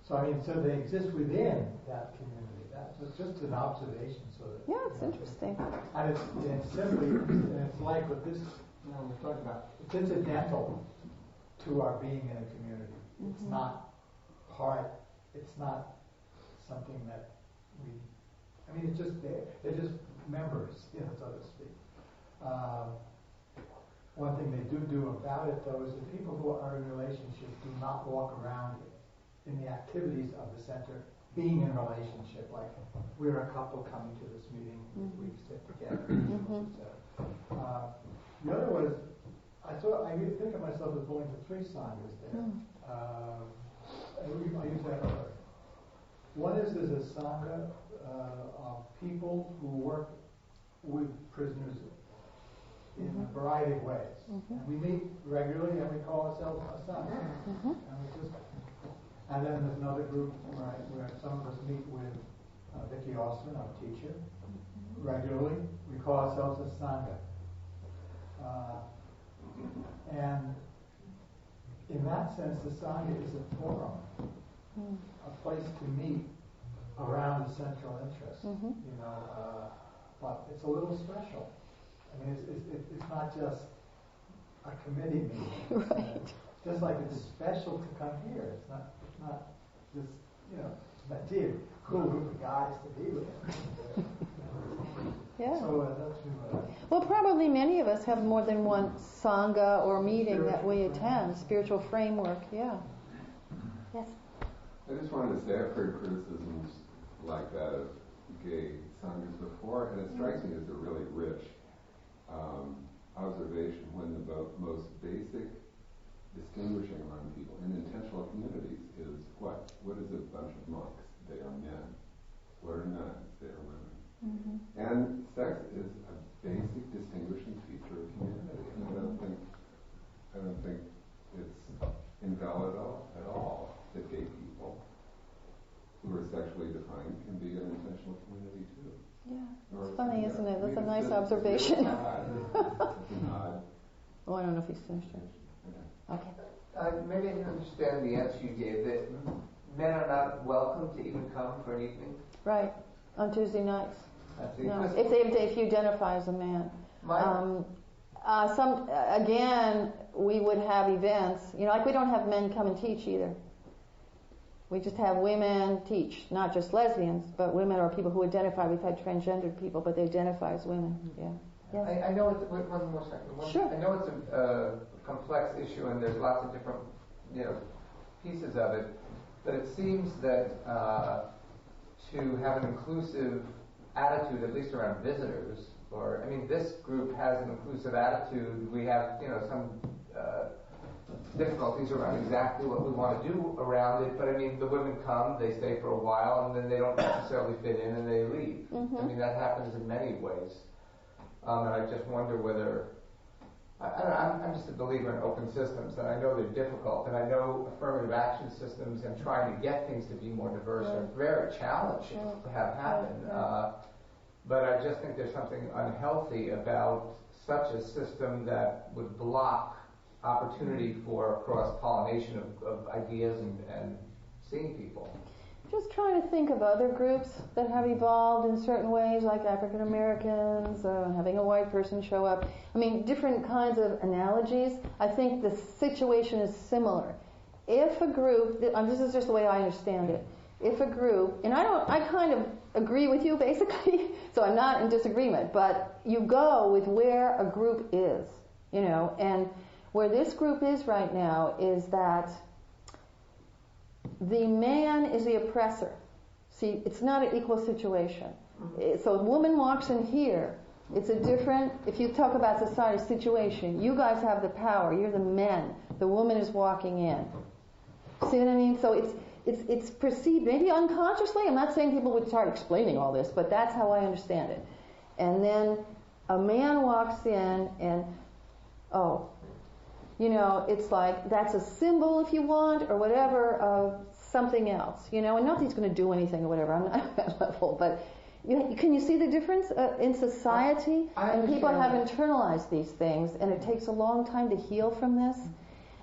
So they exist within that community. That's just an observation. It's interesting. And it's simply, it's like what this, we're talking about. It's incidental to our being in a community. It's not part. It's not something that it's just there. They're just members, so to speak. One thing they do about it, though, is that people who are in relationships do not walk around in the activities of the center being in relationship, like we're a couple coming to this meeting, we sit together. The other was, I think of myself as belonging to 3 sanghas there. I use that word. One is there's a sangha of people who work with prisoners in a variety of ways. And we meet regularly and we call ourselves a sangha. And then there's another group where some of us meet with Vicky Austin, our teacher, regularly. We call ourselves a sangha. And in that sense, the sangha is a forum, a place to meet around the central interest. But it's a little special. I mean, it's not just a committee meeting. Right. Just like it's special to come here. It's not just, but gee, cool group of guys to be with. Yeah. So that's well, probably many of us have more than one sangha or meeting that we attend, spiritual framework, yeah. Yes? I just wanted to say I've heard criticisms like that of gay sanghas before, and it strikes me as a really rich observation when the most basic distinguishing among people in intentional communities is what? What is a bunch of monks? They are men. What are nuns? They are women. And sex is a basic distinguishing feature of community. And I don't think it's invalid at all that gay people who are sexually defined can be an intentional community too. Yeah, Or it's funny, yeah, isn't it? I That's mean, a it's nice just- observation. It's an odd. Oh, I don't know if he's finished yet. Okay. Maybe I didn't understand the answer you gave, that men are not welcome to even come for an evening? Right, on Tuesday nights. I see. No, if you identify as a man. Again, we would have events, like we don't have men come and teach either. We just have women teach, not just lesbians, but women or people who identify. We've had transgendered people, but they identify as women. Yeah. Yes. I know it's, wait, one more second. Sure. I know it's a complex issue and there's lots of different, pieces of it, but it seems that to have an inclusive attitude, at least around visitors, this group has an inclusive attitude. We have, some difficulties around exactly what we want to do around it, but the women come, they stay for a while, and then they don't necessarily fit in and they leave. Mm-hmm. That happens in many ways. And I just wonder whether, I'm just a believer in open systems, and I know they're difficult, and I know affirmative action systems and trying to get things to be more diverse are very challenging to have happen. But I just think there's something unhealthy about such a system that would block opportunity for cross-pollination of ideas and seeing people. Just trying to think of other groups that have evolved in certain ways, like African Americans, having a white person show up. Different kinds of analogies. I think the situation is similar. If a group, this is just the way I understand it, if a group, and I kind of agree with you basically, so I'm not in disagreement, but you go with where a group is, and where this group is right now is that the man is the oppressor. See, it's not an equal situation. So a woman walks in here, it's a different, if you talk about society situation, you guys have the power, you're the men, the woman is walking in. See what I mean? So it's perceived, maybe unconsciously, I'm not saying people would start explaining all this, but that's how I understand it. And then a man walks in and, it's like, that's a symbol if you want, or whatever, of something else, and not that he's going to do anything or whatever, I'm not at that level, but can you see the difference in society? And people have internalized these things, and it takes a long time to heal from this.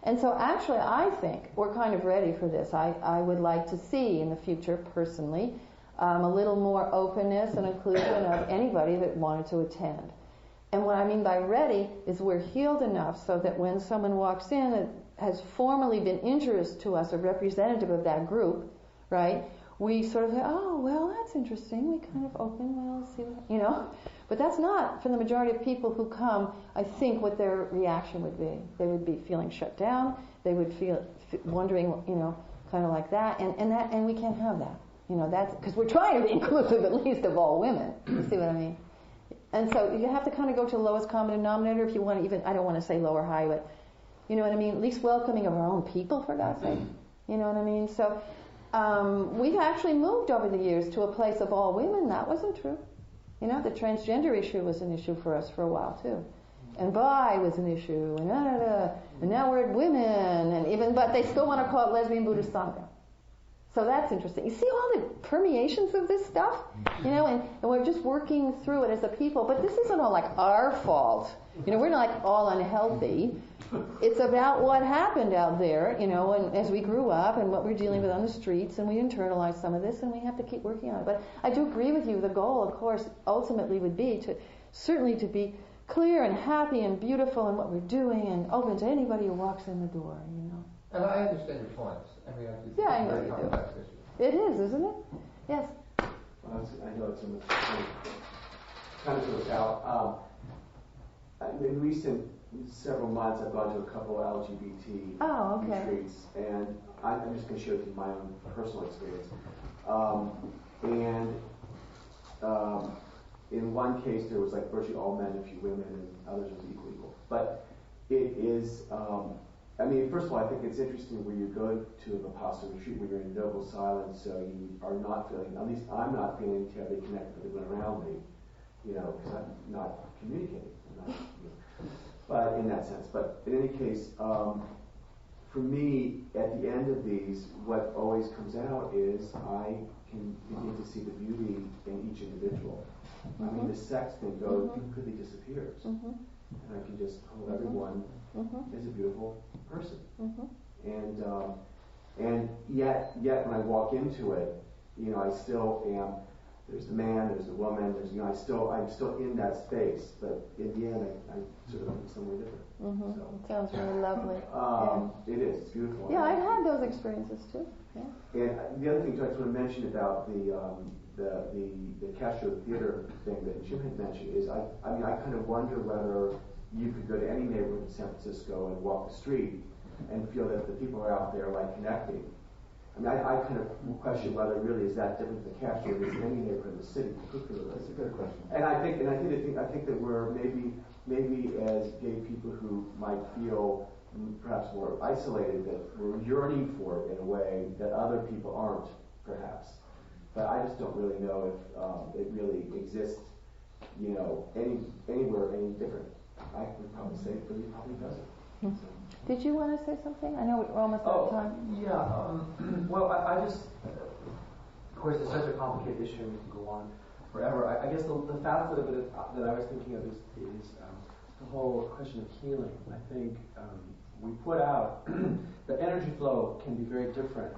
And so actually, I think we're kind of ready for this. I would like to see in the future, personally, a little more openness and inclusion of anybody that wanted to attend. And what I mean by ready is we're healed enough so that when someone walks in that has formerly been injurious to us, a representative of that group, right, we sort of say, oh, well, that's interesting. We kind of open, well, see what, But that's not, for the majority of people who come, I think what their reaction would be. They would be feeling shut down. They would feel wondering, kind of like that. And we can't have that. That's because we're trying to be inclusive, at least, of all women. You see what I mean? And so you have to kind of go to the lowest common denominator if you want to even, I don't want to say low or high, but you know what I mean? At least welcoming of our own people, for God's sake. You know what I mean? So we've actually moved over the years to a place of all women. That wasn't true. The transgender issue was an issue for us for a while, too. And bi was an issue, and and now we're at women, but they still want to call it lesbian Buddhist Sangha. So that's interesting. You see all the permeations of this stuff, and we're just working through it as a people. But this isn't all like our fault. We're not like all unhealthy. It's about what happened out there, and as we grew up and what we're dealing with on the streets, and we internalized some of this, and we have to keep working on it. But I do agree with you. The goal, of course, ultimately would be to be clear and happy and beautiful in what we're doing and open to anybody who walks in the door, And I understand your points. It's yeah, I a know very you complex do. issue. It is, isn't it? Yes. I know it's kind of goes out. In recent several months, I've gone to a couple of LGBT retreats, and I'm just going to share with you my own personal experience. In one case, there was like virtually all men, a few women, and others was equal. But it is. First of all, I think it's interesting when you go to a Vipassana retreat where you're in noble silence, so you are not feeling, at least I'm not feeling terribly connected with the one around me, because I'm not communicating. But in that sense. But in any case, for me, at the end of these, what always comes out is I can begin to see the beauty in each individual. I mean, the sex thing completely disappears. And I can just hold everyone as a beautiful person. And yet when I walk into it, I still am, there's the man, there's the woman, I'm still in that space, but in the end, I sort of am somewhere different. So, it sounds really lovely. It is, it's beautiful. Yeah, I've had those experiences too. Yeah. And the other thing I just want to mention about the Castro Theater thing that Jim had mentioned is, I kind of wonder whether you could go to any neighborhood in San Francisco and walk the street and feel that the people are out there like connecting. I mean, I kind of question whether it really is that different than Castro is in any neighborhood in the city, particularly. That's a good question. And I think that we're maybe as gay people who might feel perhaps more isolated, that we're yearning for it in a way that other people aren't, perhaps. But I just don't really know if it really exists, anywhere any different. I would probably say it really probably doesn't. So. Did you want to say something? I know we're almost out of time. Yeah. Well, I just, of course, it's such a complicated issue and we can go on forever. I guess the facet of it that I was thinking of is the whole question of healing. I think we put out the energy flow can be very different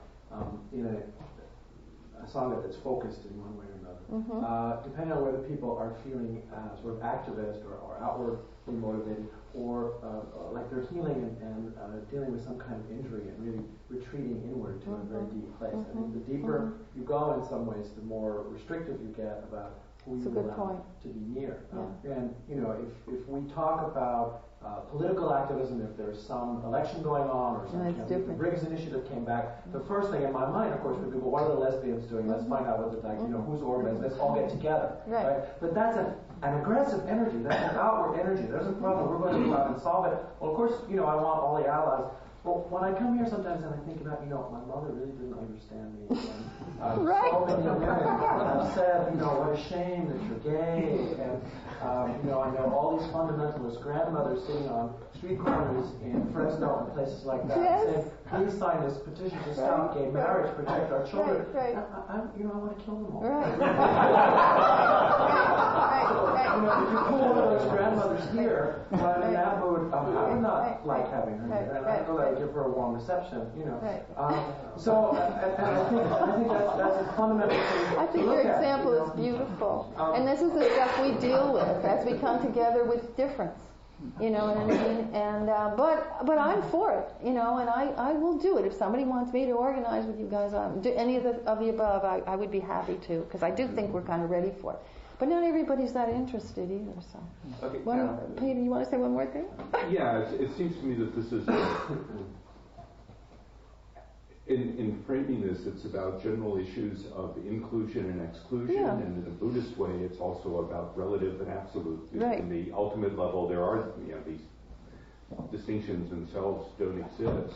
in a song that's focused in one way or another, depending on whether people are feeling sort of activist or outwardly motivated, or like they're healing and dealing with some kind of injury and really retreating inward to a very deep place. I think the deeper you go in some ways, the more restrictive you get about who you allow to be near. And if we talk about political activism, if there's some election going on or some the Briggs Initiative came back, the first thing in my mind, of course, would be, well, what are the lesbians doing? Let's find out what who's organized. Let's all get together, right? But that's an aggressive energy. That's an outward energy. There's a problem. We're going to go out and solve it. Well, of course, I want all the allies. Well, when I come here sometimes and I think about, my mother really didn't understand me. And, so many women have said, what a shame that you're gay. And, I know all these fundamentalist grandmothers sitting on street corners in Fresno and places like that saying, please sign this petition to stop gay marriage, protect our children. I want to kill them all. If you pull one of those grandmothers here, but in that mood, I would not like having her here. And I don't know that I give her a warm reception, So, and I think that's a fundamental thing. I think your example is beautiful. And this is the stuff we deal with as we come together with difference. You know what I mean? And but I'm for it, and I will do it. If somebody wants me to organize with you guys, do any of the above, I would be happy to, because I do think we're kind of ready for it. But not everybody's that interested either. So, okay, Peter, you want to say one more thing? Yeah, it seems to me that this is in framing this, it's about general issues of inclusion and exclusion, and in a Buddhist way, it's also about relative and absolute. Right. In the ultimate level, there are these distinctions themselves don't exist,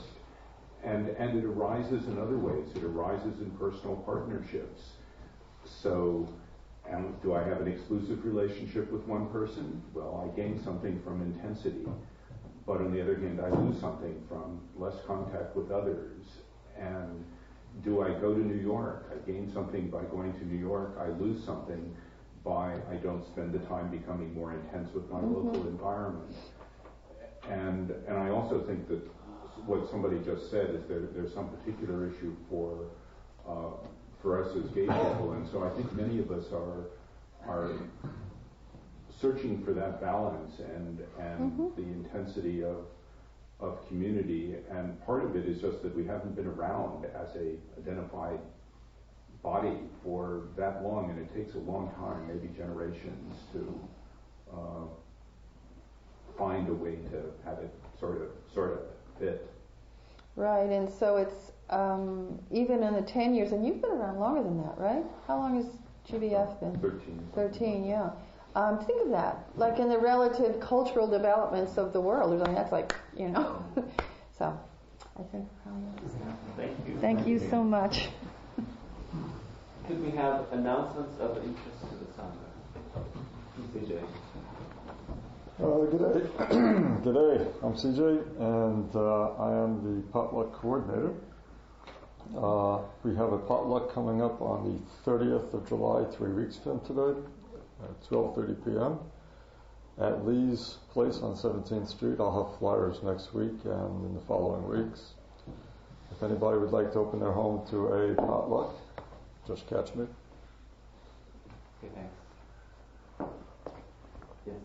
and it arises in other ways. It arises in personal partnerships. So, do I have an exclusive relationship with one person? Well, I gain something from intensity, but on the other hand, I lose something from less contact with others. And do I go to New York? I gain something by going to New York. I lose something by I don't spend the time becoming more intense with my local environment. And I also think that what somebody just said is there's some particular issue for us as gay people, and so I think many of us are searching for that balance and the intensity of community, and part of it is just that we haven't been around as a identified body for that long, and it takes a long time, maybe generations, to find a way to have it sort of fit. Right, and so it's even in the 10 years, and you've been around longer than that, right? How long has GBF been? 13, yeah. Think of that, like in the relative cultural developments of the world. I mean, that's like, So, I think Thank you. Thank you so much. Could we have announcements of interest to the Sangha? CJ. G'day. G'day. I'm CJ, and I am the potluck coordinator. We have a potluck coming up on the 30th of July, 3 weeks from today, at 12:30 p.m. at Lee's Place on 17th Street. I'll have flyers next week and in the following weeks. If anybody would like to open their home to a potluck, just catch me. Okay, thanks. Yes.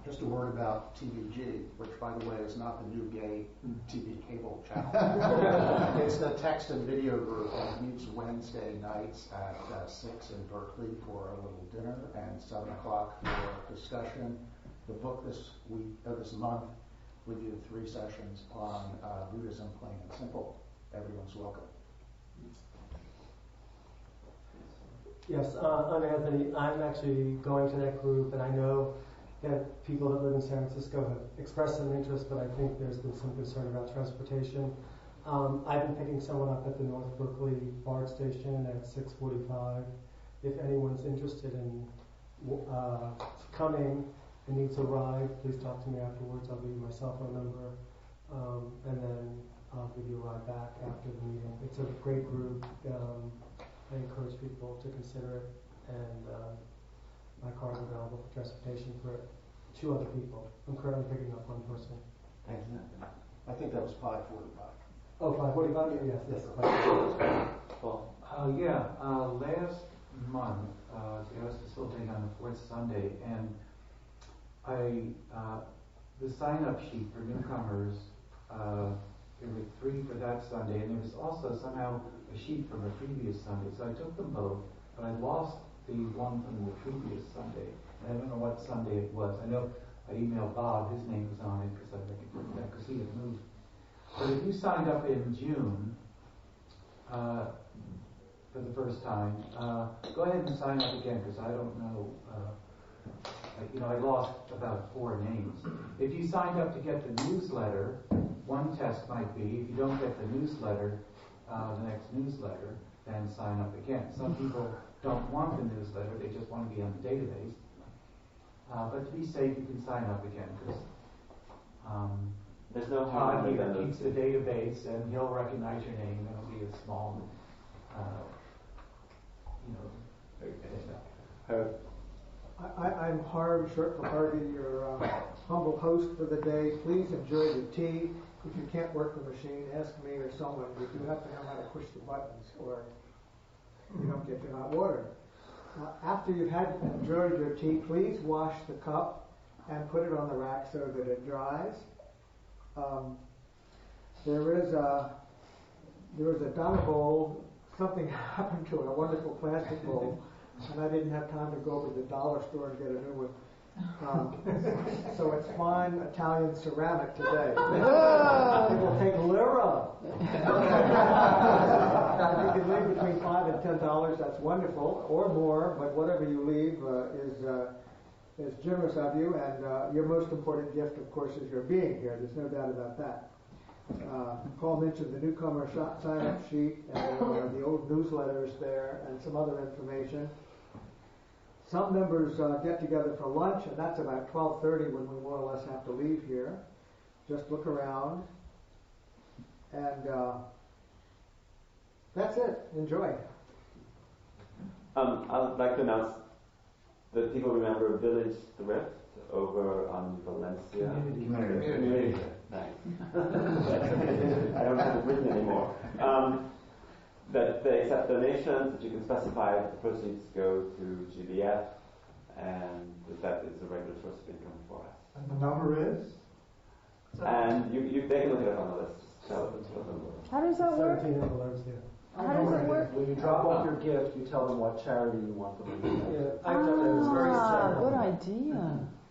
Just a word about TVG, which, by the way, is not the new gay TV cable channel. It's the text and video group, and it meets Wednesday nights at 6 in Berkeley for a little dinner and 7 o'clock for discussion. The book this month, we do 3 sessions on Buddhism, plain and simple. Everyone's welcome. Yes, I'm Anthony. I'm actually going to that group, and I know that people that live in San Francisco have expressed some interest, but I think there's been some concern about transportation. I've been picking someone up at the North Berkeley BART station at 6:45. If anyone's interested in coming and needs a ride, please talk to me afterwards. I'll give you my cell phone number, and then I'll give you a ride back after the meeting. It's a great group. I encourage people to consider it, and my car is available for transportation for 2 other people. I'm currently picking up 1 person. Thanks. I think that was 5:45. Oh, 5:45? Yes, yes. Well, last month, I was facilitating on the 4th Sunday, and the sign-up sheet for newcomers, there were 3 for that Sunday, and there was also somehow a sheet from a previous Sunday. So I took them both, but I lost the one from the previous Sunday. And I don't know what Sunday it was. I know I emailed Bob, his name was on it because I recognized that because he had moved. But if you signed up in June for the first time, go ahead and sign up again because I don't know. I lost about 4 names. If you signed up to get the newsletter, one test might be if you don't get the newsletter, the next newsletter, then sign up again. Some people don't want the newsletter, they just want to be on the database. But to be safe, you can sign up again because there's no Todd harm here keeps the database and he'll recognize your name. It'll be a small, I'm Harv, short for Harvey, your humble host for the day. Please enjoy the tea. If you can't work the machine, ask me or someone. You do have to know how to push the buttons or you don't get your hot water. After you've enjoyed your tea, please wash the cup and put it on the rack so that it dries. There was a Dharma bowl. Something happened to it, a wonderful plastic bowl, and I didn't have time to go over to the dollar store and get a new one. So it's fine Italian ceramic today. It will take lira. If you can leave between $5 and $10, that's wonderful, or more. But whatever you leave is generous of you. And your most important gift, of course, is your being here. There's no doubt about that. Paul mentioned the newcomer sign-up sheet and the old newsletters there and some other information. Some members get together for lunch, and that's about 12:30 when we more or less have to leave here. Just look around, and that's it. Enjoy. I'd like to announce that people remember Village Thrift over on Valencia. Community. Thanks. I don't have it written anymore. That they accept donations, that you can specify that the proceeds go to GBF, and that is a regular source of income for us. And the number is? And they can look it up on the list. So, how does that work? 17 envelopes, yeah. How does it work? When you drop off your gift, you tell them what charity you want them to do. Yeah, I've done that. It's very simple. Good idea.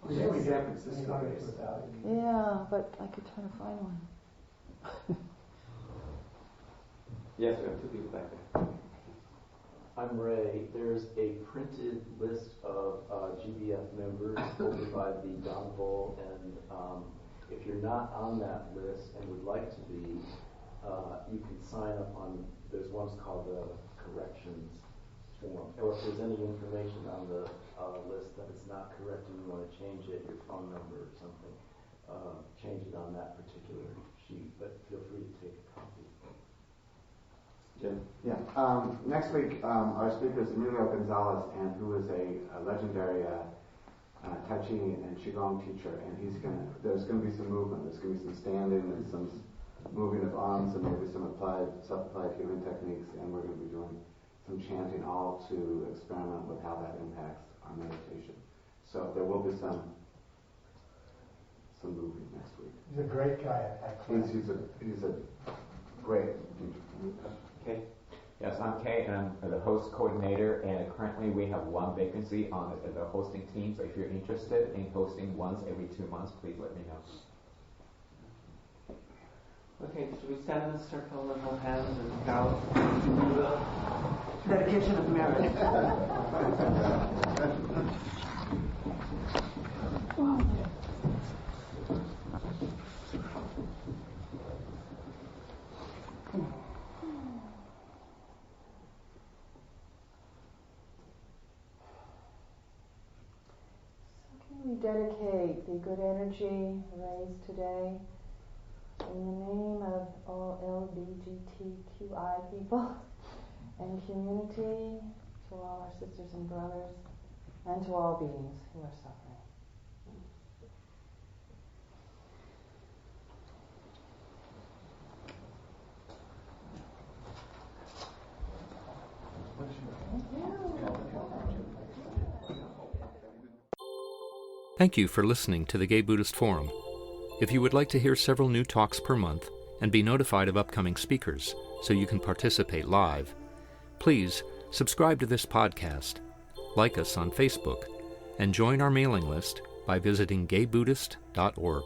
Yeah, we get Francisco without it. Yeah, but I could try to find one. Yes, we have 2 people back there. I'm Ray. There's a printed list of GBF members over by the Don Bowl, and if you're not on that list and would like to be, you can sign up on, there's one's called the Corrections form, or if there's any information on the list that is not correct and you want to change it, your phone number or something, change it on that particular sheet, but feel free to take a copy. Jim? Yeah. Next week, our speaker is Emilio Gonzalez, and who is a legendary Tai Chi and Qigong teacher, and there's going to be some movement. There's going to be some standing and some moving of arms and maybe some self-applied healing techniques, and we're going to be doing some chanting, all to experiment with how that impacts our meditation. So there will be some movement next week. He's a great guy at class. He's a great teacher. Okay. Yes, I'm Kay, and I'm the host coordinator, and currently we have one vacancy on the hosting team, so if you're interested in hosting once every 2 months, please let me know. Okay, should we stand in a circle and hold hands and bow to the dedication of marriage? We dedicate the good energy raised today in the name of all LGBTQI people and community, to all our sisters and brothers, and to all beings who are suffering. Thank you for listening to the Gay Buddhist Forum. If you would like to hear several new talks per month and be notified of upcoming speakers so you can participate live, please subscribe to this podcast, like us on Facebook, and join our mailing list by visiting gaybuddhist.org.